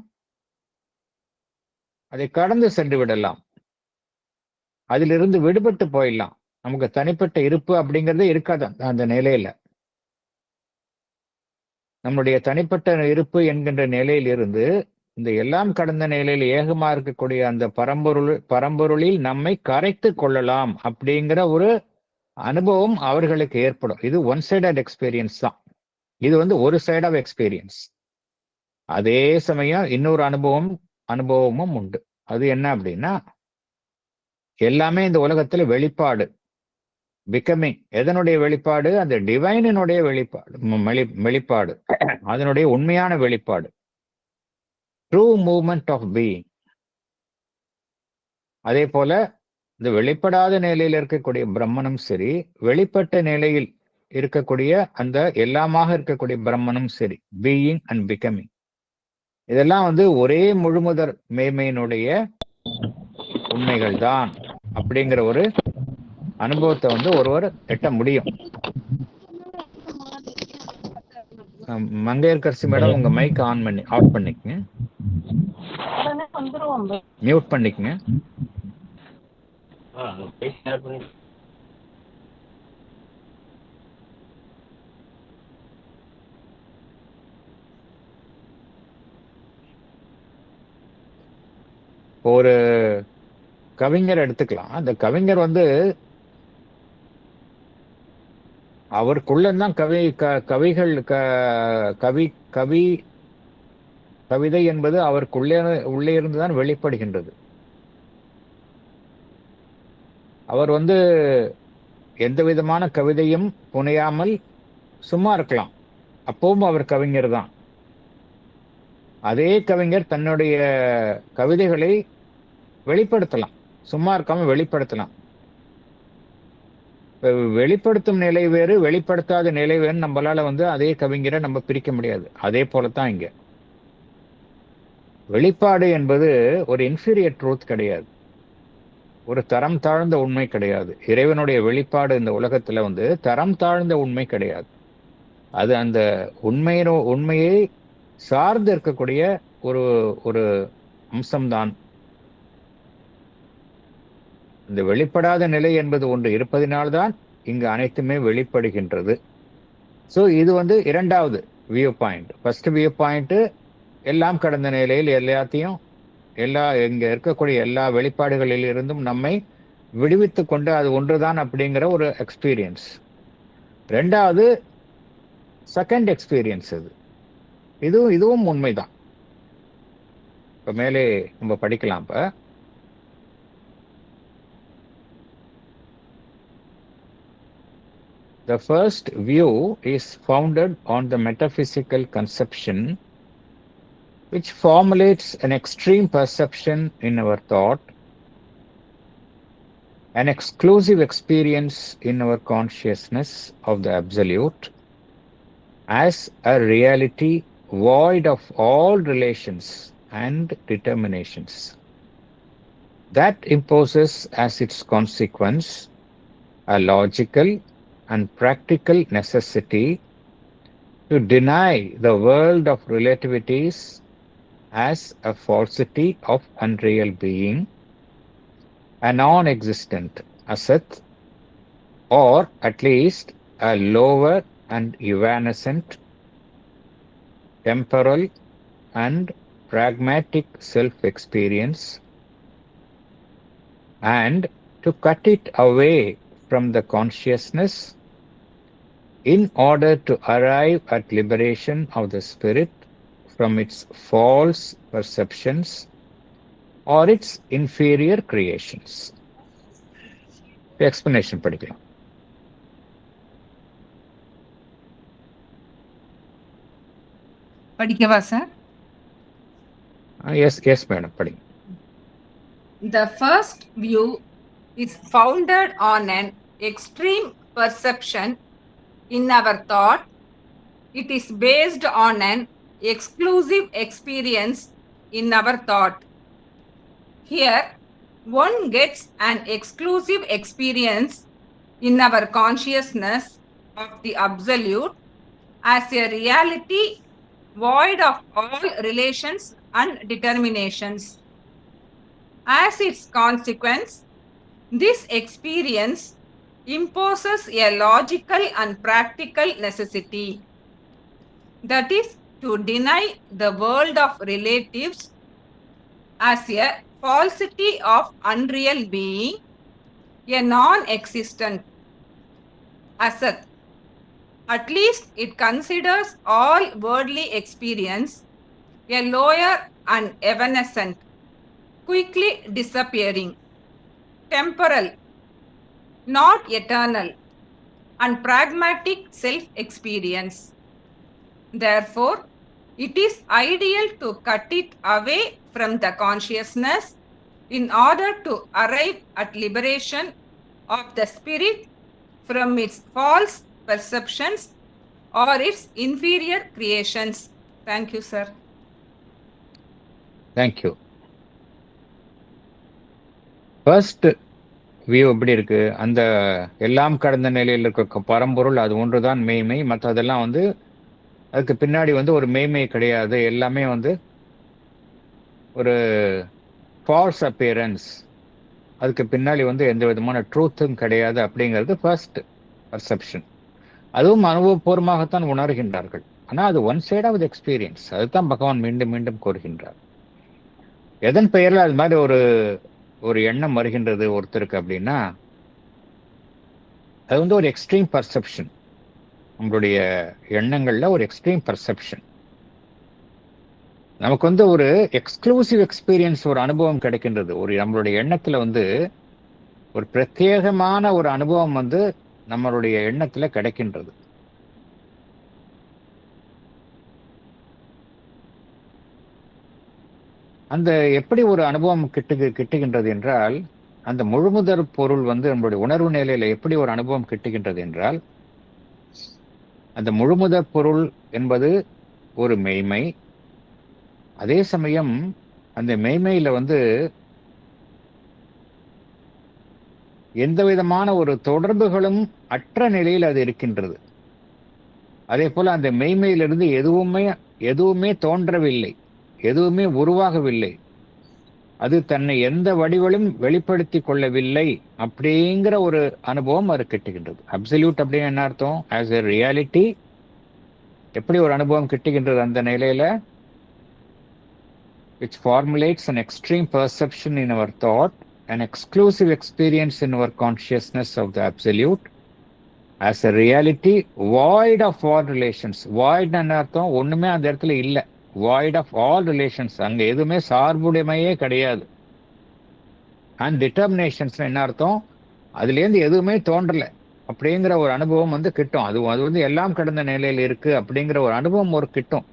அதை கடந்து சென்று விடலாம், அதிலிருந்து விடுபட்டு போயிடலாம். நமக்கு தனிப்பட்ட இருப்பு அப்படிங்கிறதே இருக்காது அந்த நிலையில. நம்முடைய தனிப்பட்ட இருப்பு என்கின்ற நிலையில் இருந்து இந்த எல்லாம் கடந்த நிலையில் ஏகமா இருக்கக்கூடிய அந்த பரம்பொருளில் நம்மை கரைத்து கொள்ளலாம் அப்படிங்கிற ஒரு அனுபவம் அவர்களுக்கு ஏற்படும். இது ஒன் சைடட் எக்ஸ்பீரியன்ஸ் தான். இது ஒரு சைட் ஆஃப் எக்ஸ்பீரியன்ஸ். அதே சமயம் இன்னொரு அனுபவமும் உண்டு. அது என்ன அப்படின்னா, எல்லாமே இந்த உலகத்துல வெளிப்பாடு, பிகமிங். எதனுடைய வெளிப்பாடு? அந்த டிவைனினுடைய வெளிப்பாடு, அதனுடைய உண்மையான வெளிப்பாடு, ட்ரூ மூவ்மெண்ட் ஆஃப் பீயிங். அதே போல இந்த வெளிப்படாத நிலையில் இருக்கக்கூடிய பிரம்மனும் சரி, வெளிப்பட்ட நிலையில் இருக்கக்கூடிய அந்த எல்லாமாக இருக்கக்கூடிய பிரம்மனும் சரி, பீயிங் அண்ட் பிகமிங், இதெல்லாம் ஒரே முழுமுதற் மேன்மையினுடைய உண்மைகள் தான் அப்படிங்கிற ஒரு அனுபவத்தை ஒருவர் எட்ட முடியும். மங்கையர்கரசி மேடம், உங்க மைக் ஆஃப் பண்ணிக்கங்க, மியூட் பண்ணிக்கங்க. ஒரு கவிஞர் எடுத்துக்கலாம். அந்த கவிஞர் அவருக்குள்ளதான் கவிதை என்பது உள்ளே இருந்துதான் வெளிப்படுகின்றது. அவர் எந்த விதமான கவிதையும் புனையாமல் சும்மா இருக்கலாம், அப்பவும் அவர் கவிஞர் தான். அதே கவிஞர் தன்னுடைய கவிதைகளை வெளிப்படுத்தலாம், சும்மா இருக்காம வெளிப்படுத்தலாம். வெளிப்படுத்தும் நிலை வேறு, வெளிப்படுத்தாத நிலை வேறு. நம்மளால அதே கவிஞரை நம்ம பிரிக்க முடியாது. அதே போலத்தான் இங்க வெளிப்பாடு என்பது ஒரு இன்ஃபீரியர் ட்ரூத் கிடையாது, ஒரு தரம் தாழ்ந்த உண்மை கிடையாது. இறைவனுடைய வெளிப்பாடு இந்த உலகத்துல தரம் தாழ்ந்த உண்மை கிடையாது. அது அந்த உண்மையை சார்ந்து இருக்கக்கூடிய ஒரு ஒரு அம்சம்தான். இந்த வெளிப்படாத நிலை என்பது ஒன்று இருப்பதினால்தான் இங்கு அனைத்துமே வெளிப்படுகின்றது. ஸோ இது இரண்டாவது view point. First view point, எல்லாம் கடந்த நிலையில் எல்லாத்தையும் இங்க இருக்கக்கூடிய எல்லா வெளிப்பாடுகளில் இருந்தும் நம்மை விடுவித்து கொண்டு அது ஒன்றுதான் அப்படிங்கிற ஒரு எக்ஸ்பீரியன்ஸ். ரெண்டாவது செகண்ட் எக்ஸ்பீரியன்ஸ். இதுவும் உண்மைதான். இப்ப மேலே நம்ம படிக்கலாம். இப்ப the first view is founded on the metaphysical conception which formulates an extreme perception in our thought, an exclusive experience in our consciousness of the absolute as a reality void of all relations and determinations, that imposes as its consequence a logical and practical necessity to deny the world of relativities as a falsity of unreal being, a non-existent asset, or at least a lower and evanescent, temporal and pragmatic self-experience, and to cut it away from the consciousness in order to arrive at liberation of the spirit from its false perceptions or its inferior creations. Explanation படிக்கலாம். படிக்கவா sir? Yes madam, படிங்க. The first view is founded on an extreme perception in our thought. It is based on an exclusive experience in our thought. Here, one gets an exclusive experience in our consciousness of the absolute as a reality void of all relations and determinations. As its consequence, this experience imposes a logical and practical necessity. that is to deny the world of relatives as a falsity of unreal being, a non-existent asset. At least it considers all worldly experience a lower and evanescent, quickly disappearing, temporal, not eternal, and pragmatic self-experience. Therefore, it is ideal to cut it away from the consciousness in order to arrive at liberation of the spirit from its false perceptions or its inferior creations. Thank you, sir. Thank you. First view எப்படி இருக்கு? அந்த எல்லாம் கடந்த நிலையில் இருக்க பரம்பொருள் அது ஒன்றுதான் மெய்மை, மற்றதெல்லாம் வந்து அதுக்கு பின்னாடி வந்து ஒரு மெய்மை கிடையாது, எல்லாமே வந்து ஒரு ஃபால்ஸ் அப்பியரன்ஸ், அதுக்கு பின்னாடி வந்து எந்த விதமான ட்ரூத்தும் கிடையாது அப்படிங்கிறது ஃபர்ஸ்ட் பர்செப்ஷன். அதுவும் அனுபவபூர்வமாகத்தான் உணர்கின்றார்கள். ஆனால் அது ஒன் சைட் ஆஃப் எக்ஸ்பீரியன்ஸ். அதுதான் பகவான் மீண்டும் மீண்டும் கூறுகின்றார். எதன் பெயரில் அது மாதிரி ஒரு எண்ணம் வருகின்றது ஒருத்தருக்கு அப்படின்னா, அது வந்து ஒரு எக்ஸ்ட்ரீம் பர்செப்ஷன். நம்மளுடைய எண்ணங்கள்ல ஒரு எக்ஸ்ட்ரீம் பர்செப்ஷன். நமக்கு வந்து ஒரு எக்ஸ்க்ளூசிவ் எக்ஸ்பீரியன்ஸ், ஒரு அனுபவம் கிடைக்கின்றது. ஒரு நம்மளுடைய எண்ணத்துல வந்து ஒரு பிரத்யேகமான ஒரு அனுபவம் வந்து நம்மளுடைய எண்ணத்துல கிடைக்கின்றது. அந்த எப்படி ஒரு அனுபவம் கிட்டுகின்றது என்றால், அந்த முழுமுதற் பொருள் வந்து நம்மளுடைய உணர்வு நிலையில எப்படி ஒரு அனுபவம் கிட்டுகின்றது என்றால், அந்த முழுமுதற் பொருள் என்பது ஒரு மெய்மை. அதே சமயம் அந்த மெய்மையில வந்து எந்த விதமான ஒரு தொடர்புகளும் அற்ற நிலையில் அது இருக்கின்றது. அதே போல அந்த மெய்மையிலிருந்து எதுவுமே தோன்றவில்லை, எதுவுமே உருவாகவில்லை, அது தன்னை எந்த வடிவிலும் வெளிப்படுத்தி கொள்ளவில்லை அப்படிங்கிற ஒரு அனுபவம் அது கிட்டுகின்றது. அப்சல்யூட் அப்படின்னு என்ன அர்த்தம்? ஆஸ் எ ரியாலிட்டி எப்படி ஒரு அனுபவம் கிட்டுகின்றது அந்த நிலையில, which formulates an extreme perception in our thought, an exclusive experience in our consciousness of the absolute as a reality void of all relations. void என்ன அர்த்தம்? ஒண்ணுமே அந்த இடத்துல இல்லை. void of all relations, அங்க எதுவுமே சார்புடைமையே கிடையாது. and determinations என்ன அர்த்தம்? அதுலேருந்து எதுவுமே தோன்றல அப்படிங்கிற ஒரு அனுபவம் வந்து கிட்டும். அது வந்து எல்லாம் கடந்த நிலையில் இருக்கு அப்படிங்கிற ஒரு அனுபவம் ஒரு கிட்டும்.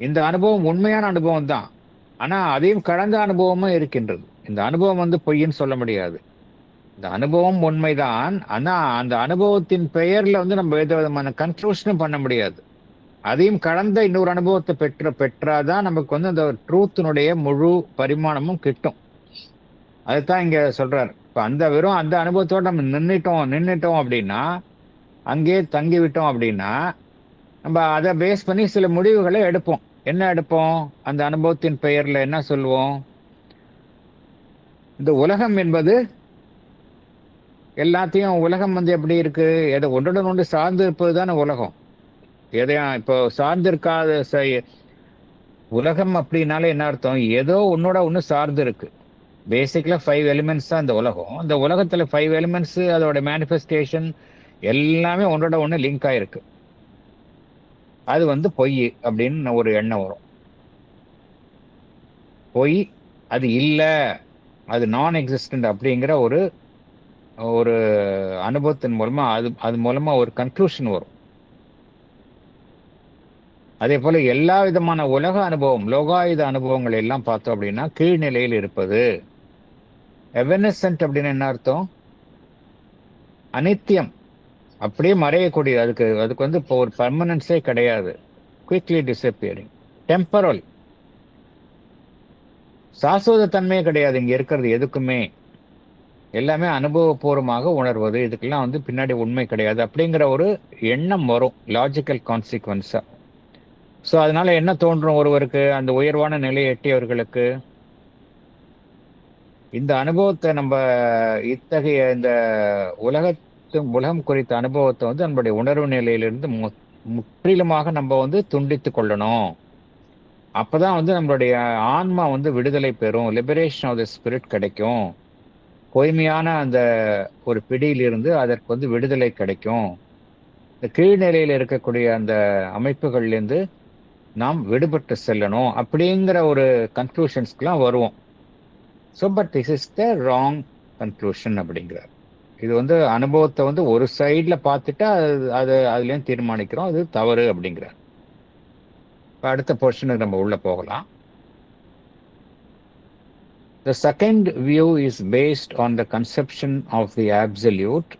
இந்த அனுபவம் உண்மையான அனுபவம் தான், ஆனா அதையும் கடந்த அனுபவமும் இருக்கின்றது. இந்த அனுபவம் வந்து பொய்ன்னு சொல்ல முடியாது. இந்த அனுபவம் உண்மைதான், ஆனா அந்த அனுபவத்தின் பெயர்ல வந்து நம்ம எந்த விதமான கன்க்ளூஷனும் பண்ண முடியாது. அதையும் கடந்த இன்னொரு அனுபவத்தை பெற்றாதான் நமக்கு வந்து அந்த ட்ரூத்தினுடைய முழு பரிமாணமும் கிட்டும். அதுதான் இங்க சொல்றாரு. இப்ப வெறும் அந்த அனுபவத்தோட நம்ம நின்னுட்டோம் அப்படின்னா, அங்கேயே தங்கிவிட்டோம் அப்படின்னா, நம்ம அதை பேஸ் பண்ணி சில முடிவுகளை எடுப்போம். என்ன எடுப்போம்? அந்த அனுபவத்தின் பெயர்ல என்ன சொல்லுவோம்? இந்த உலகம் என்பது எல்லாத்தையும், உலகம் வந்து எப்படி இருக்கு? எதை ஒன்றுடன் ஒன்று சார்ந்து இருப்பது தானே உலகம். எதையும் இப்போ சார்ந்திருக்காத உலகம் அப்படின்னாலே என்ன அர்த்தம்? ஏதோ ஒன்னோட ஒன்று சார்ந்து இருக்கு. பேசிக்கலா 5 எலிமெண்ட்ஸ் தான் இந்த உலகம். இந்த உலகத்துல 5 எலிமெண்ட்ஸ், அதோட மேனிஃபெஸ்டேஷன் எல்லாமே ஒன்றோட ஒன்று லிங்க் ஆயிருக்கு. அது வந்து பொய் அப்படின்னு ஒரு எண்ணம் வரும். பொய், அது இல்லை, அது நான் எக்ஸிஸ்டன்ட் அப்படிங்கிற ஒரு அனுபவத்தின் மூலமா அது மூலமா ஒரு கன்க்ளூஷன் வரும். அதே போல எல்லா விதமான உலக அனுபவம், லோகாயுத அனுபவங்கள் எல்லாம் பார்த்தோம் அப்படின்னா கீழ்நிலையில் இருப்பது. எவனசன்ட் அப்படின்னு என்ன அர்த்தம்? அனித்தியம், அப்படியே மறையக்கூடியது. அதுக்கு வந்து இப்போ ஒரு பர்மனன்ஸே கிடையாது. Quickly disappearing. டெம்பரல், சாஸ்வத தன்மையே கிடையாது இங்க இருக்கிறது எதுக்குமே. எல்லாமே அனுபவபூர்வமாக உணர்வது, இதுக்கெல்லாம் வந்து பின்னாடி உண்மை கிடையாது அப்படிங்கிற ஒரு எண்ணம் வரும், லாஜிக்கல் கான்சிக்வன்ஸா. ஸோ அதனால என்ன தோன்றும் ஒருவருக்கு, அந்த உயர்வான நிலையை எட்டியவர்களுக்கு? இந்த அனுபவத்தை நம்ம இத்தகைய இந்த உலகம் குறித்த அனுபவத்தை வந்து நம்மளுடைய உணர்வு நிலையிலிருந்து முற்றிலுமாக நம்ம வந்து துண்டித்து கொள்ளணும். அப்பதான் வந்து நம்மளுடைய ஆன்மா வந்து விடுதலை பெறும், லிபரேஷன் ஆஃப் த ஸ்பிரிட் கிடைக்கும், பொய்மையான அந்த ஒரு பிடியிலிருந்து அதற்கு வந்து விடுதலை கிடைக்கும், இந்த கீழ்நிலையில் இருக்கக்கூடிய அந்த அமைப்புகள்லேருந்து நாம் விடுபட்டு செல்லணும் அப்படிங்கிற ஒரு கன்க்ளூஷன்ஸ்க்குலாம் வருவோம். So but this is the wrong conclusion அப்படிங்கிறார். இது வந்து அனுபவத்தை வந்து ஒரு சைட்ல பார்த்துட்டு அதுலேயும் தீர்மானிக்கிறோம், அது தவறு அப்படிங்கிறார். அடுத்த போர்ஷனுக்கு நம்ம உள்ள போகலாம். The second view is based on the conception of the absolute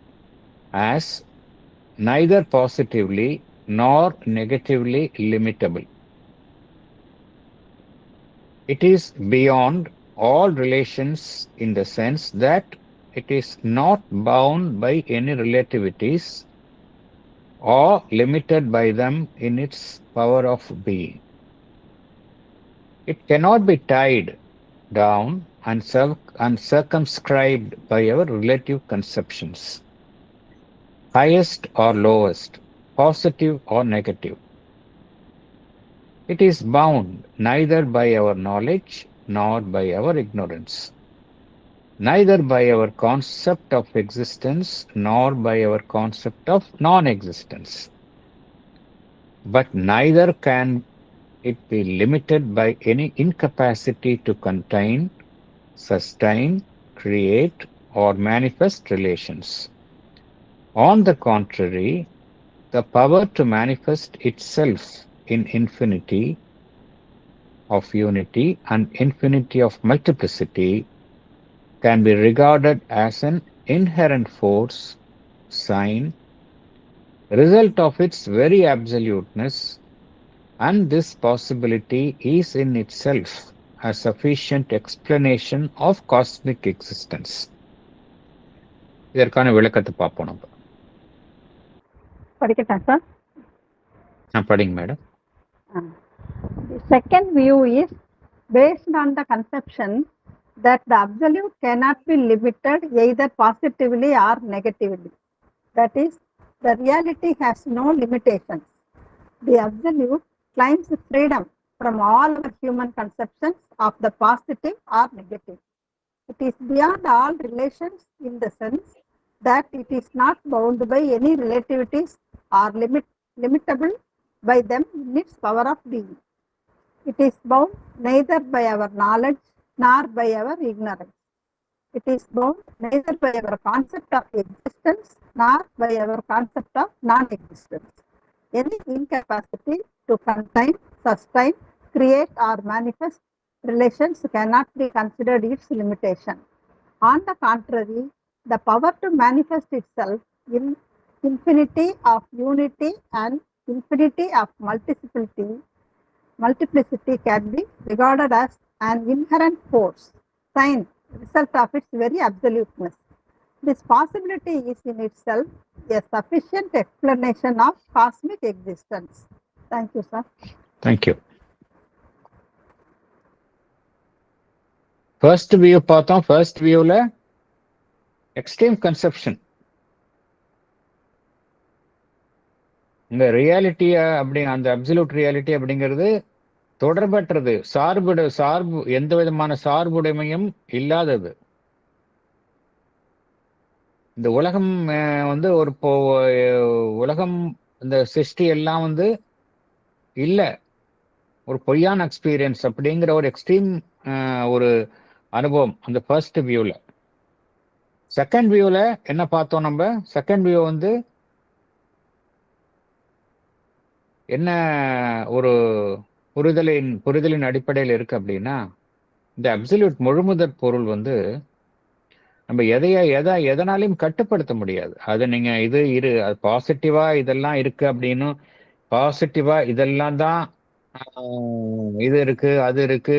as neither positively nor negatively limitable. It is beyond all relations in the sense that it is not bound by any relativities or limited by them in its power of being. It cannot be tied down and circumscribed by our relative conceptions, highest or lowest, positive or negative. It is bound neither by our knowledge nor by our ignorance, neither by our concept of existence nor by our concept of non-existence. But neither can it be limited by any incapacity to contain, sustain, create, or manifest relations. On the contrary, the power to manifest itself in infinity of unity and infinity of multiplicity can be regarded as an inherent force, sign, result of its very absoluteness, and this possibility is in itself a sufficient explanation of cosmic existence. இதற்கான விளக்கத்தை பார்ப்போம் நம்ம. படிக்கட்டா sir? படிங்க madam. The second view is based on the conception that the absolute cannot be limited either positively or negatively. That is, the reality has no limitations. The absolute claims freedom from all our human conceptions of the positive or negative. It is beyond all relations in the sense that it is not bound by any relativities or limitable by them in its power of being. It is bound neither by our knowledge nor by our ignorance. It is bound neither by our concept of existence nor by our concept of non-existence. Any incapacity to contain, sustain, create or manifest relations cannot be considered its limitation. On the contrary, the power to manifest itself in infinity of unity and infinity of multiplicity can be regarded as an inherent force, sign, result of its very absoluteness. This possibility is in itself a sufficient explanation of cosmic existence. Thank you, sir. Thank you. First view பார்த்தோம். First viewல extreme conception. இந்த ரியாலிட்டிய அப்படி அந்த absolute reality அப்படிங்கிறது தொடர்பற்றது, சார்பு எந்த விதமான சார்புடைமையும் இல்லாதது. இந்த உலகம் வந்து ஒரு உலகம் இந்த சிருஷ்டி எல்லாம் வந்து இல்லை, ஒரு பொய்யான எக்ஸ்பீரியன்ஸ் அப்படிங்கிற ஒரு எக்ஸ்ட்ரீம் ஒரு அனுபவம் அந்த ஃபர்ஸ்ட் வியூல. செகண்ட் வியூல என்ன பார்த்தோம் நம்ம? செகண்ட் வியூ வந்து என்ன ஒரு புரிதலின் அடிப்படையில் இருக்கு அப்படின்னா, இந்த அப்சல்யூட் முழுமுதற் பொருள் வந்து நம்ம எதனாலையும் கட்டுப்படுத்த முடியாது. அது நீங்க அது பாசிட்டிவா இதெல்லாம் இருக்கு அப்படின்னு, பாசிட்டிவா இதெல்லாம் தான் இது இருக்கு அது இருக்கு,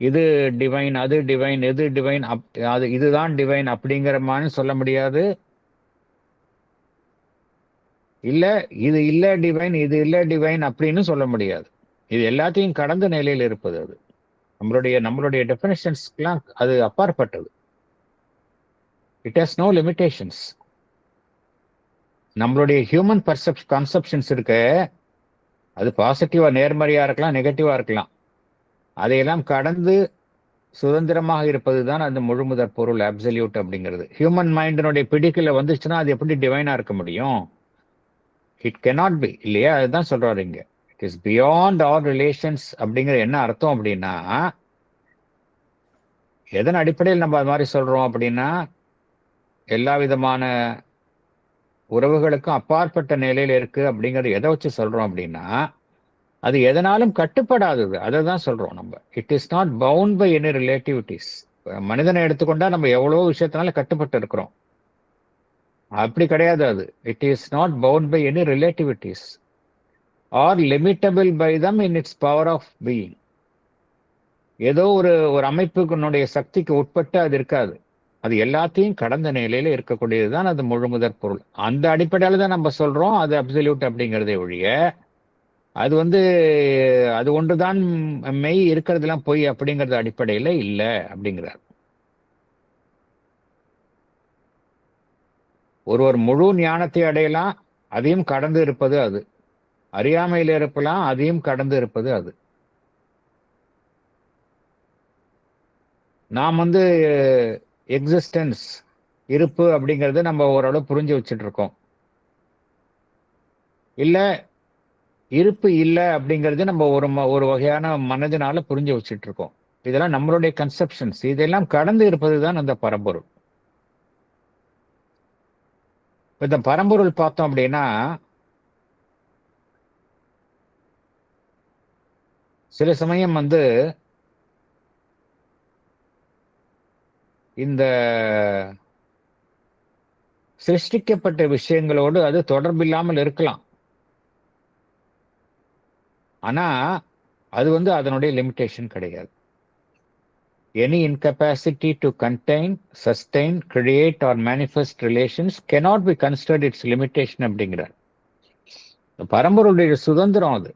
இது டிவைன் அது டிவைன், எது டிவைன் அது இதுதான் டிவைன் அப்படிங்கிற மாதிரி சொல்ல முடியாது. இல்ல இது இல்ல டிவைன் இது இல்ல டிவைன் அப்படின்னு சொல்ல முடியாது. இது எல்லாத்தையும் கடந்த நிலையில் இருப்பது. அது நம்மளுடைய டெஃபினிஷன்ஸ்க்கெல்லாம் அது அப்பாற்பட்டது. It has no limitations. நம்மளுடைய ஹியூமன் கான்செப்ஷன்ஸ் இருக்கு, அது பாசிட்டிவா நேர்மறையா இருக்கலாம், நெகட்டிவா இருக்கலாம். அதையெல்லாம் கடந்து சுதந்திரமாக இருப்பது தான் அந்த முழுமுதற் பொருள் அப்சல்யூட் அப்படிங்கிறது. ஹியூமன் மைண்டினுடைய பிடிக்கல வந்துச்சுன்னா அது எப்படி டிவைனா இருக்க முடியும்? இட் cannot பி, இல்லையா? அதுதான் சொல்றாரு இங்க. It is beyond all relations அப்படிங்கிற என்ன அர்த்தம் அப்படின்னா, எதன் அடிப்படையில் நம்ம அது மாதிரி சொல்றோம் அப்படின்னா, எல்லா விதமான உறவுகளுக்கும் அப்பாற்பட்ட நிலையில இருக்கு அப்படிங்கறது எதை வச்சு சொல்றோம் அப்படின்னா, அது எதனாலும் கட்டுப்படாதது. அதை தான் சொல்றோம் நம்ம. It is not bound by any relativities. மனிதனை எடுத்துக்கொண்டா நம்ம எவ்வளவோ விஷயத்தினால கட்டுப்பட்டு இருக்கிறோம். அப்படி கிடையாது அது. It is not bound by any relativities or limitable by them in its power of being. ஏதோ ஒரு அமைப்புக்குனுடைய சக்திக்கு உட்பட்டு அது இருக்காது. அது எல்லாத்தையும் கடந்த நிலையில இருக்கக்கூடியதுதான் அது முழுமுதற் பொருள். அந்த அடிப்படையில தான் நம்ம சொல்றோம் அது அப்சல்யூட் அப்படிங்கிறதே ஒழிய, அது அது ஒன்றுதான் மெய், இருக்கிறதுலாம் பொய் அப்படிங்கறது அடிப்படையில இல்ல அப்படிங்கிறார். ஒருவர் முழு ஞானத்தை அடையலாம், அதையும் கடந்து இருப்பது அது. அறியாமையில இருக்கலாம், அதையும் கடந்து இருப்பது அது. நாம் எக்ஸிஸ்டன்ஸ், இருப்பு அப்படிங்கறத நம்ம ஓரளவு புரிஞ்சு வச்சுட்டு இருக்கோம். இல்ல இருப்பு இல்ல அப்படிங்கறது நம்ம ஒரு வகையான மனதினால புரிஞ்சு வச்சுட்டு இருக்கோம். இதெல்லாம் நம்மளுடைய கன்செப்ஷன்ஸ். இதெல்லாம் கடந்து இருப்பதுதான் அந்த பரம்பொருள். இந்த பரம்பொருள் பார்த்தோம் அப்படின்னா, சில சமயம் இந்த சிருஷ்டிக்கப்பட்ட விஷயங்களோடு அது தொடர்பில்லாமல் இருக்கலாம். ஆனா அது அதனுடைய லிமிட்டேஷன் கிடையாது. Any incapacity to contain, sustain, create or manifest relations cannot be considered its limitation அப்படிங்கிறார். பரம்பொருளுடைய சுதந்திரம் அது.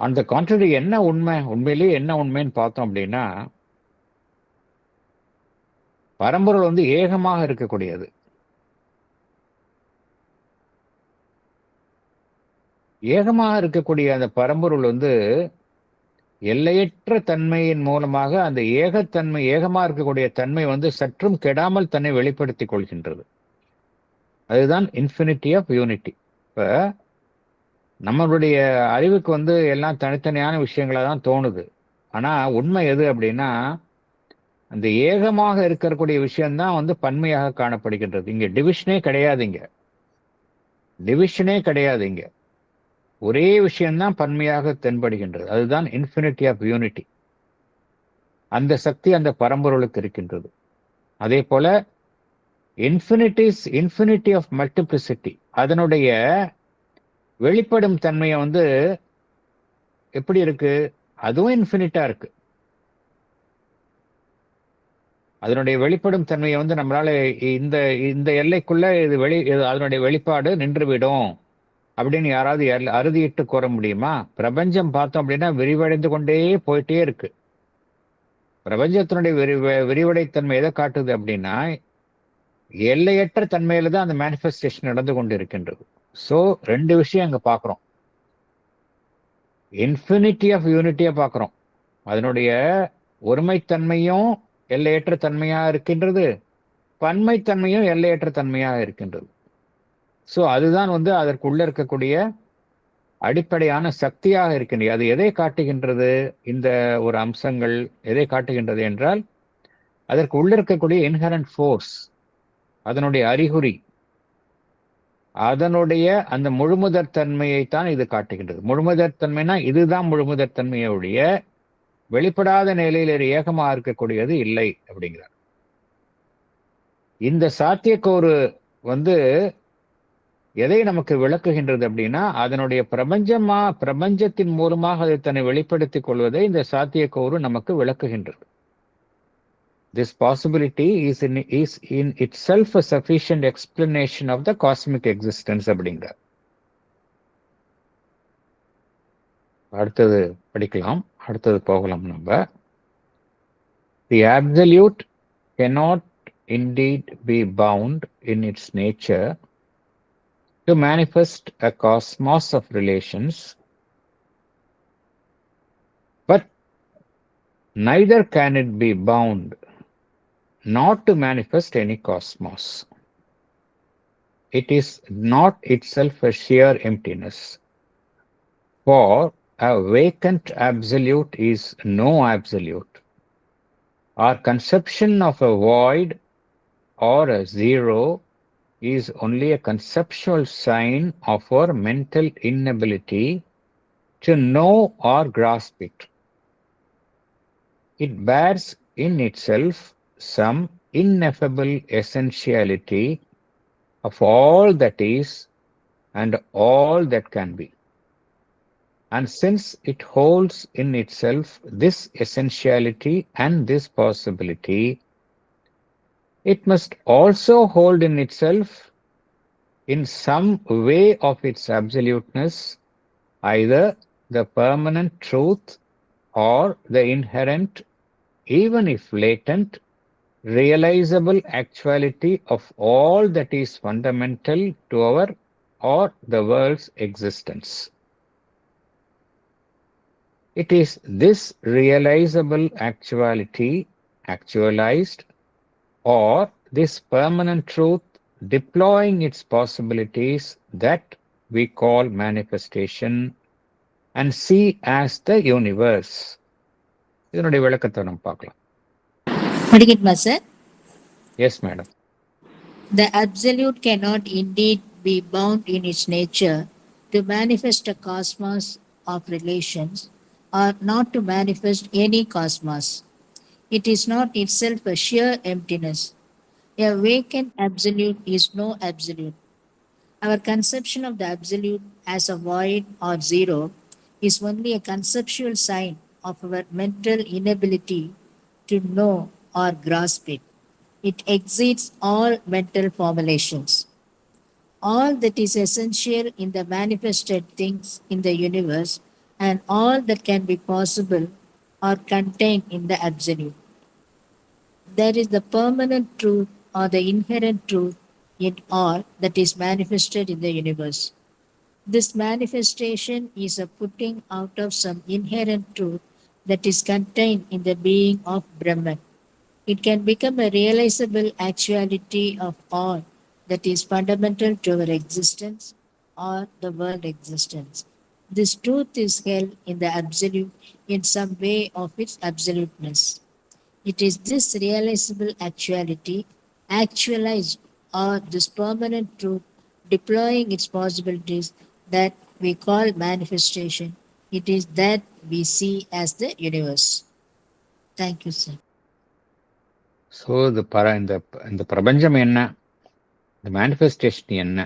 அந்த கான்ட்ரரி என்ன உண்மை, உண்மையிலேயே என்ன உண்மைன்னு பார்த்தோம் அப்படின்னா, பரம்பொருள் ஏகமாக இருக்கக்கூடியது. ஏகமாக இருக்கக்கூடிய அந்த பரம்பொருள் எல்லையற்ற தன்மையின் மூலமாக அந்த ஏகமா இருக்கக்கூடிய தன்மை சற்றும் கெடாமல் தன்னை வெளிப்படுத்திக் கொள்கின்றது. அதுதான் இன்ஃபினிட்டி ஆஃப் யூனிட்டி. இப்ப நம்மளுடைய அறிவுக்கு எல்லாம் தனித்தனியான விஷயங்களா தான் தோணுது. ஆனா உண்மை எது அப்படின்னா, அந்த ஏகமாக இருக்கக்கூடிய விஷயம்தான் பன்மையாக காணப்படுகின்றது. இங்க டிவிஷனே கிடையாதுங்க. டிவிஷனே கிடையாதுங்க. ஒரே விஷயம்தான் பன்மையாக தென்படுகின்றது. அதுதான் இன்ஃபினிட்டி ஆஃப் யூனிட்டி. அந்த சக்தி அந்த பரம்பொருளுக்கு இருக்கின்றது. அதே போல இன்ஃபினிட்டி ஆஃப் மல்டிப்ளிசிட்டி, அதனுடைய வெளிப்படும் தன்மையை எப்படி இருக்கு? அதுவும் இன்ஃபினிட்டா இருக்கு. அதனுடைய வெளிப்படும் தன்மையை நம்மளால இந்த இந்த எல்லைக்குள்ள அதனுடைய வெளிப்பாடு நின்றுவிடும் அப்படின்னு யாராவது அறுதியிட்டு கூற முடியுமா? பிரபஞ்சம் பார்த்தோம் அப்படின்னா விரிவடைந்து கொண்டே போயிட்டே இருக்கு. பிரபஞ்சத்தினுடைய விரிவடைத்தன்மை எதை காட்டுது அப்படின்னா, எல்லையற்ற தன்மையில தான் அந்த மேனிஃபெஸ்டேஷன் நடந்து கொண்டு இருக்கின்றது. சோ ரெண்டு விஷயம் அங்க பாக்குறோம். இன்ஃபினிட்டி ஆஃப் யூனிட்டியா பாக்குறோம். அதனுடைய ஒருமைத்தன்மையும் எல்லையற்ற தன்மையா இருக்கின்றது, பன்மைத்தன்மையும் எல்லையற்ற தன்மையாக இருக்கின்றது. சோ அதுதான் அதற்குள்ள இருக்கக்கூடிய அடிப்படையான சக்தியாக இருக்கின்றது. அது எதை காட்டுகின்றது? இந்த ஒரு அம்சங்கள் எதை காட்டுகின்றது என்றால், அதற்கு உள்ள இருக்கக்கூடிய இன்ஹரண்ட் ஃபோர்ஸ், அதனுடைய அறிகுறி, அதனுடைய அந்த முழுமுதற் தன்மையைத்தான் இது காட்டுகின்றது. முழுமுதற் தன்மைனா இதுதான் முழுமுதற் தன்மையுடைய வெளிப்படாத நிலையில் ஏகமா இருக்கக்கூடியது இல்லை அப்படிங்கிறார். இந்த சாத்தியக்கூறு எதை நமக்கு விளக்குகின்றது அப்படின்னா, அதனுடைய பிரபஞ்சத்தின் மூலமாக அதை தன்னை வெளிப்படுத்திக் கொள்வதை இந்த சாத்தியக்கூறு நமக்கு விளக்குகின்றது. This possibility is in itself a sufficient explanation of the cosmic existence அப்படிங்கிறார். அடுத்தது படிக்கலாம், அடுத்தது போகலாம் நம்ம. The absolute cannot indeed be bound in its nature to manifest a cosmos of relations, but neither can it be bound not to manifest any cosmos. It is not itself a sheer emptiness, for a vacant absolute is no absolute. Our conception of a void or a zero is only a conceptual sign of our mental inability to know or grasp it. It bears in itself some ineffable essentiality of all that is and all that can be. And since it holds in itself this essentiality and this possibility, it must also hold in itself, in some way of its absoluteness, either the permanent truth or the inherent, even if latent, realizable actuality of all that is fundamental to our or the world's existence. It is this realizable actuality, actualized, or this permanent truth deploying its possibilities, that we call manifestation and see as the universe. இதனுடைய விளக்கத்தை நம்ம பார்க்கலாம். படிக்கட்டுமா sir? Yes, madam. The absolute cannot indeed be bound in its nature to manifest a cosmos of relations or not to manifest any cosmos. It is not itself a sheer emptiness. A vacant absolute is no absolute. Our conception of the absolute as a void or zero is only a conceptual sign of our mental inability to know or grasp it. It exceeds all mental formulations. All that is essential in the manifested things in the universe and all that can be possible are contained in the absolute. There is the permanent truth or the inherent truth in all that is manifested in the universe. This manifestation is a putting out of some inherent truth that is contained in the being of Brahman. It can become a realizable actuality of all that is fundamental to our existence or the world existence. This truth is held in the absolute in some way of its absoluteness. It is this realizable actuality, actualized, or this permanent truth deploying its possibilities, that we call manifestation. It is that we see as the universe. Thank you, sir. So இந்த பிரபஞ்சம் என்ன, இந்த manifestation என்ன?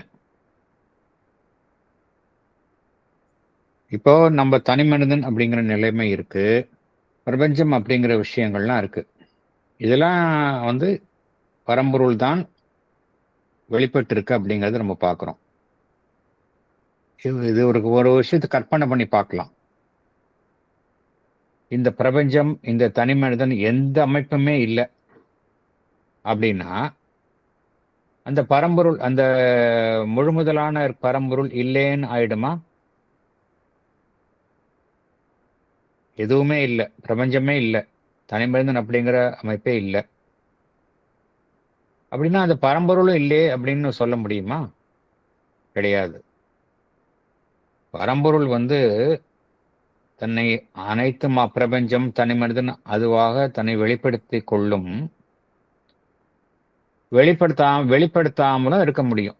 இப்போ நம்ம தனி மனிதன் அப்படிங்கிற நிலைமை இருக்கு, பிரபஞ்சம் அப்படிங்கிற விஷயங்கள்லாம் இருக்கு. இதெல்லாம் வந்து பரம்பொருள் தான் வெளிப்பட்டு இருக்கு அப்படிங்கறத நம்ம பார்க்கிறோம். இது ஒரு விஷயத்தை கற்பனை பண்ணி பார்க்கலாம். இந்த பிரபஞ்சம், இந்த தனி மனிதன் எந்த அமைப்புமே இல்லை அப்படின்னா, அந்த பரம்பொருள், அந்த முழுமுதலான பரம்பொருள் இல்லைன்னு ஆயிடுமா? எதுவுமே இல்லை, பிரபஞ்சமே இல்லை, தனி மனிதன் அப்படிங்கிற அமைப்பே இல்லை அப்படின்னா அந்த பரம்பொருளும் இல்லையே அப்படின்னு சொல்ல முடியுமா? கிடையாது. பரம்பொருள் வந்து தன்னை அனைத்து பிரபஞ்சம், தனி மனிதன் அதுவாக தன்னை வெளிப்படுத்தி கொள்ளும். வெளிப்படுத்தாமலும் இருக்க முடியும்.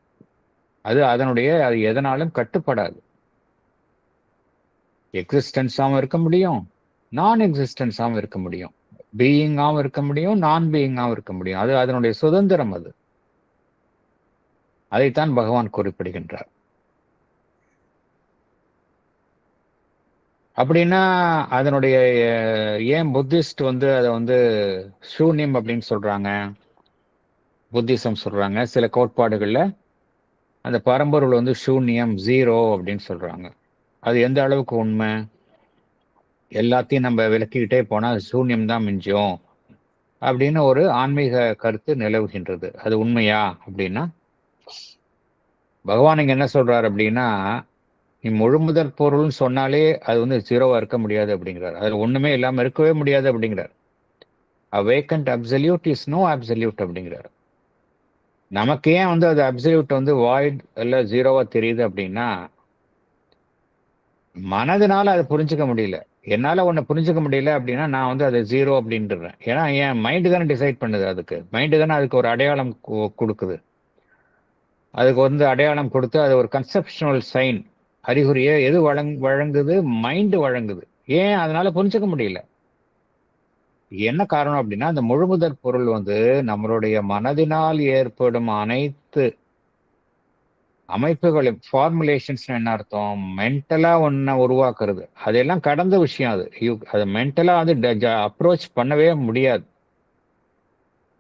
அது எதனாலும் கட்டுப்படாது. எக்ஸிஸ்டன்ஸாகவும் இருக்க முடியும், நான் எக்ஸிஸ்டன்ஸாகவும் இருக்க முடியும், பீயிங்காகவும் இருக்க முடியும், நான் பீயிங்காகவும் இருக்க முடியும். அது அதனுடைய சுதந்திரம். அது அதைத்தான் பகவான் குறிப்பிடுகின்றார். அப்படின்னா அதனுடைய ஏன் புத்திஸ்ட் வந்து அதை வந்து சூன்யம் அப்படின்னு சொல்றாங்க, புத்திசம் சொல்றாங்க. சில கோட்பாடுகள்ல அந்த பரம்பொருள் வந்து சூன்யம், ஜீரோ அப்படின்னு சொல்றாங்க. அது எந்த அளவுக்கு உண்மை? எல்லாத்தையும் நம்ம விளக்கிக்கிட்டே போனா சூன்யம் தான் மிஞ்சும் அப்படின்னு ஒரு ஆன்மீக கருத்து நிலவுகின்றது. அது உண்மையா அப்படின்னா, பகவான் இங்க என்ன சொல்றாரு அப்படின்னா, நீ முழுமுதற் பொருள்னு சொன்னாலே அது வந்து ஜீரோவா இருக்க முடியாது அப்படிங்கிறார். அதுல ஒண்ணுமே இல்லாம இருக்கவே முடியாது அப்படிங்கிறார். A vacant absolute is no absolute அப்படிங்கிறார். நமக்கு ஏன் வந்து அது அப்சல்யூட் வந்து வாய்ட் இல்ல ஜீரோவா தெரியுது அப்படின்னா, மனதினால அதை புரிஞ்சுக்க முடியல. என்னால ஒண்ணு புரிஞ்சுக்க முடியல அப்படின்னா நான் வந்து அதை ஜீரோ அப்படின்றேன். ஏன்னா என் மைண்டு தானே டிசைட் பண்ணுது. மைண்டு தானே அதுக்கு ஒரு அடையாளம் கொடுக்குது. அதுக்கு வந்து அடையாளம் கொடுத்து அது ஒரு கன்செப்ஷனல் சைன் அறிகுறியை எது வழங்குது? மைண்டு வழங்குது. ஏன் அதனால புரிஞ்சுக்க முடியல? என்ன காரணம் அப்படின்னா, அந்த முழுமுதற் பொருள் வந்து நம்மளுடைய மனதினால் ஏற்படும் அனைத்து அமைப்புகளும் ஃபார்முலேஷன்ஸ் என்ன அர்த்தம்? மென்டலா ஒன்ன உருவாக்குறது. அதெல்லாம் கடந்த விஷயம் அது. அதை மென்டலா வந்து அப்ரோச் பண்ணவே முடியாது.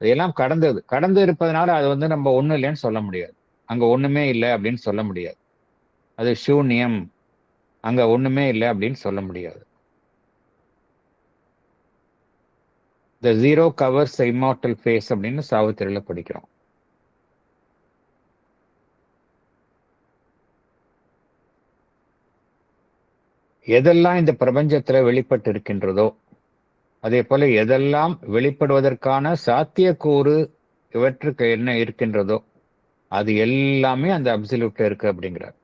அதெல்லாம் கடந்தது. கடந்து இருப்பதனால அது வந்து நம்ம ஒண்ணும் இல்லைன்னு சொல்ல முடியாது. அங்க ஒண்ணுமே இல்லை அப்படின்னு சொல்ல முடியாது. அது சூன்யம், அங்க ஒண்ணுமே இல்லை அப்படின்னு சொல்ல முடியாது. The zero covers the immortal face அப்படின்னு சாவித்திரியில படிக்கிறோம். எதெல்லாம் இந்த பிரபஞ்சத்துல வெளிப்பட்டு இருக்கின்றதோ, அதே போல எதெல்லாம் வெளிப்படுவதற்கான சாத்தியக்கூறு இவற்றுக்கு என்ன இருக்கின்றதோ, அது எல்லாமே அந்த அப்சல்யூட்ல இருக்கு அப்படிங்கிறார்.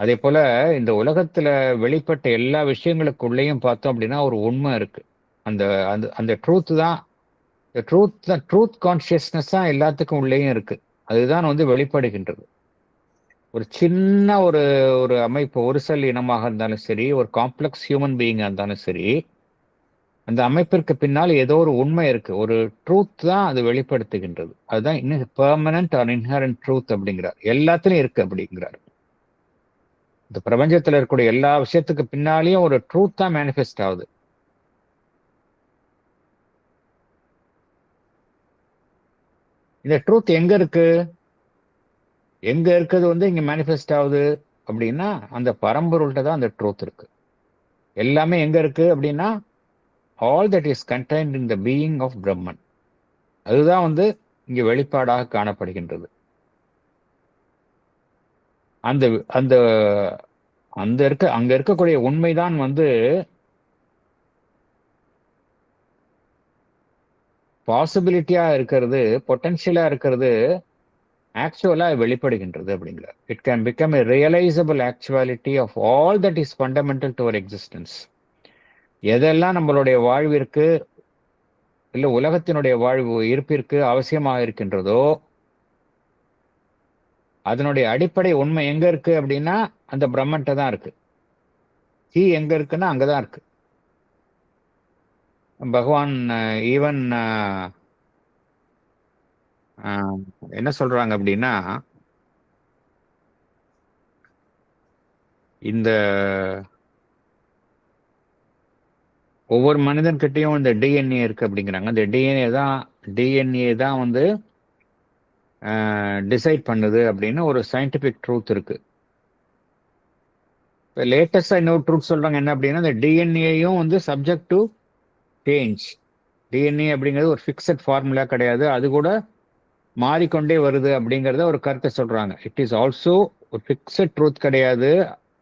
அதே போல இந்த உலகத்துல வெளிப்பட்ட எல்லா விஷயங்களுக்குள்ளேயும் பார்த்தோம் அப்படின்னா ஒரு உண்மை இருக்கு. அந்த அந்த அந்த ட்ரூத் கான்சியஸ்னஸ் தான் எல்லாத்துக்கும் உள்ளேயும் இருக்கு. அதுதான் வந்து வெளிப்படுகின்றது. ஒரு சின்ன ஒரு ஒரு அமைப்பு, ஒரு செல் இனமாக இருந்தாலும் சரி, ஒரு காம்ப்ளெக்ஸ் ஹியூமன் பீயிங்கா இருந்தாலும் சரி, அந்த அமைப்பிற்கு பின்னால் ஏதோ ஒரு உண்மை இருக்கு. ஒரு ட்ரூத் தான் அது வெளிப்படுத்துகின்றது. அதுதான் இன்னும் பெர்மனன்ட் ஆர் இன்ஹரண்ட் ட்ரூத் அப்படிங்கிறார். எல்லாத்துலயும் இருக்கு அப்படிங்கிறார். இந்த பிரபஞ்சத்துல இருக்கக்கூடிய எல்லா விஷயத்துக்கு பின்னாலேயும் ஒரு ட்ரூத் தான் மேனிஃபெஸ்ட் ஆகுது. இந்த ட்ரூத் எங்க இருக்கு? எங்க இருக்கிறது வந்து இங்க மேனிஃபெஸ்ட் ஆகுது அப்படின்னா, அந்த பரம்பொருள்கிட்ட தான் அந்த ட்ரூத் இருக்கு. எல்லாமே எங்க இருக்கு அப்படின்னா, all that is contained in the being of Brahman. அதுதான் வந்து இங்க வெளிப்பாடாக காணப்படுகின்றது. அந்த அந்த அங்க இருக்கக்கூடிய உண்மைதான் வந்து பாசிபிலிட்டியா இருக்கிறது, பொட்டன்ஷியலா இருக்கிறது, ஆக்சுவலா வெளிப்படுகின்றது அப்படிங்கிறார். It can become a realisable actuality of all that is fundamental to our existence. எதெல்லாம் நம்மளுடைய வாழ்விற்கு இல்ல உலகத்தினுடைய வாழ்வு இருப்பிற்கு அவசியமாக இருக்கின்றதோ, அதனுடைய அடிப்படை உண்மை எங்க இருக்கு அப்படின்னா அந்த பிரம்மன்ட்ட தான் இருக்கு. கீ எங்க இருக்குன்னா அங்கதான் இருக்கு. பகவான் ஈவன் என்ன சொல்றாங்க அப்படின்னா, இந்த ஒவ்வொரு மனிதன்கிட்டையும் இந்த டிஎன்ஏ இருக்கு அப்படிங்கிறாங்க. இந்த டிஎன்ஏ தான் வந்து டிசைட் பண்ணுது அப்படின்னு ஒரு சயின்டிபிக் ட்ரூத் இருக்கு. இப்போ லேட்டஸ்டா இன்னொரு ட்ரூத் சொல்றாங்க என்ன அப்படின்னா, இந்த டிஎன்ஏயும் வந்து சப்ஜெக்ட் டு சேஞ்ச். டிஎன்ஏ அப்படிங்கிறது ஒரு ஃபிக்ஸட் ஃபார்முலா கிடையாது. அது கூட மாறிக்கொண்டே வருது அப்படிங்கிறத ஒரு கருத்தை சொல்றாங்க. இட் இஸ் ஆல்சோ ஒரு ஃபிக்ஸட் ட்ரூத் கிடையாது,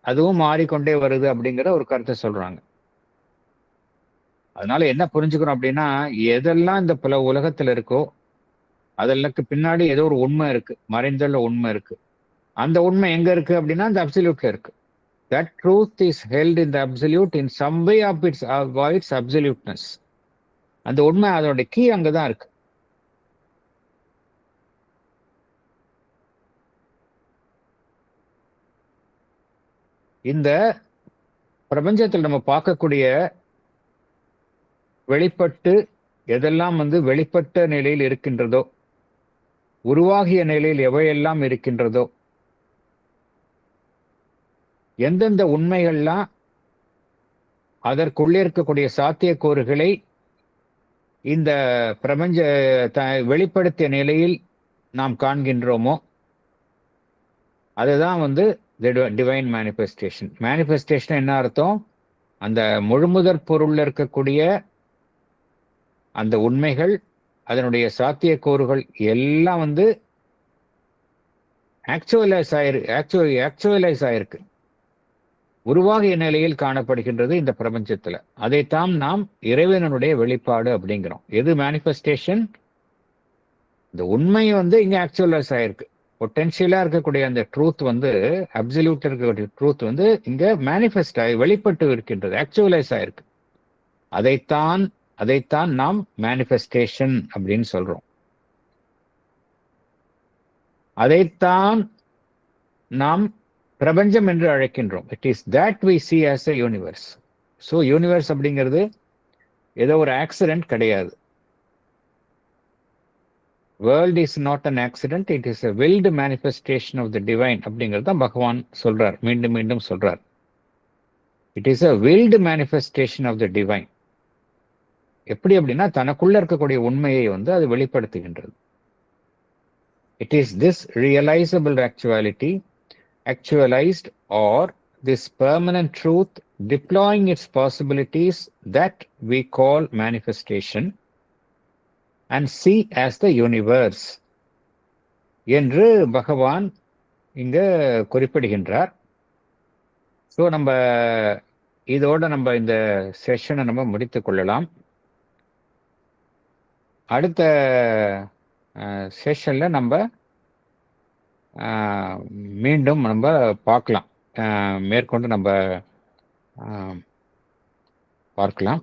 அதுவும் மாறிக்கொண்டே வருது அப்படிங்கிற ஒரு கருத்தை சொல்றாங்க. அதனால என்ன புரிஞ்சுக்கிறோம் அப்படின்னா, எதெல்லாம் இந்த பல உலகத்துல இருக்கோ அதெல்லாம் பின்னாடி ஏதோ ஒரு உண்மை இருக்கு, மறைந்துள்ள உண்மை இருக்கு. அந்த உண்மை எங்க இருக்கு அப்படின்னா அந்த அப்சல்யூட்ல இருக்கு. That truth is held in the absolute in some way of its absoluteness. அந்த உண்மை அதோட கீ அங்கதான் இருக்கு. இந்த பிரபஞ்சத்தில் நம்ம பார்க்கக்கூடிய வெளிப்பட்டு எதெல்லாம் வந்து வெளிப்பட்ட நிலையில் இருக்கின்றதோ, உருவாகிய நிலையில் எவையெல்லாம் இருக்கின்றதோ, எந்தெந்த உண்மைகள்லாம் அதற்குள்ளே இருக்கக்கூடிய சாத்தியக்கூறுகளை இந்த பிரபஞ்ச வெளிப்படுத்திய நிலையில் நாம் காண்கின்றோமோ அதுதான் வந்து டிவைன் மேனிஃபெஸ்டேஷன். மேனிஃபெஸ்டேஷன் என்ன அர்த்தம்? அந்த முழுமுதற் பொருள்ல இருக்கக்கூடிய அந்த உண்மைகள், அதனுடைய சாத்தியக்கூறுகள் எல்லாம் வந்து ஆக்சுவலைஸ் ஆயிருக்கு, உருவாகிய நிலையில் காணப்படுகின்றது இந்த பிரபஞ்சத்துல. அதைத்தான் நாம் இறைவனுடைய வெளிப்பாடு அப்படிங்கிறோம். எது மேனிஃபெஸ்டேஷன்? இந்த உண்மை வந்து இங்க ஆக்சுவலைஸ் ஆயிருக்கு. பொட்டென்ஷியலா இருக்கக்கூடிய அந்த ட்ரூத் வந்து, அப்சல்யூட் இருக்கக்கூடிய ட்ரூத் வந்து இங்க மேனிஃபெஸ்ட் ஆகி வெளிப்பட்டு இருக்கின்றது, ஆக்சுவலைஸ் ஆயிருக்கு. அதைத்தான் நாம் மேனிஃபெஸ்டேஷன் அப்படின்னு சொல்றோம். அதைத்தான் நாம் பிரபஞ்சம் என்று அழைக்கின்றோம். It is that we see as a universe. So universe அப்படிங்கிறது ஏதோ ஒரு ஆக்சிடென்ட் கிடையாது. World is not an accident, it is a willed manifestation of the divine அப்படிங்கிறது தான் பகவான் சொல்றார், மீண்டும் மீண்டும் சொல்றார். It is a willed manifestation of the divine. எப்படி அப்படின்னா தனக்குள்ள இருக்கக்கூடிய உண்மையை வந்து அது வெளிப்படுத்துகின்றது. It is this realisable actualized or this permanent truth deploying its possibilities that we call manifestation and see as the universe என்று பகவான் இங்க குறிப்பிடுகின்றார். ஸோ நம்ம இதோட நம்ம இந்த செஷனை நம்ம முடித்துக் கொள்ளலாம். அடுத்த செஷன்ல நம்ம மீண்டும் நம்ம பார்க்கலாம், மேற்கொண்டு நம்ம பார்க்கலாம்.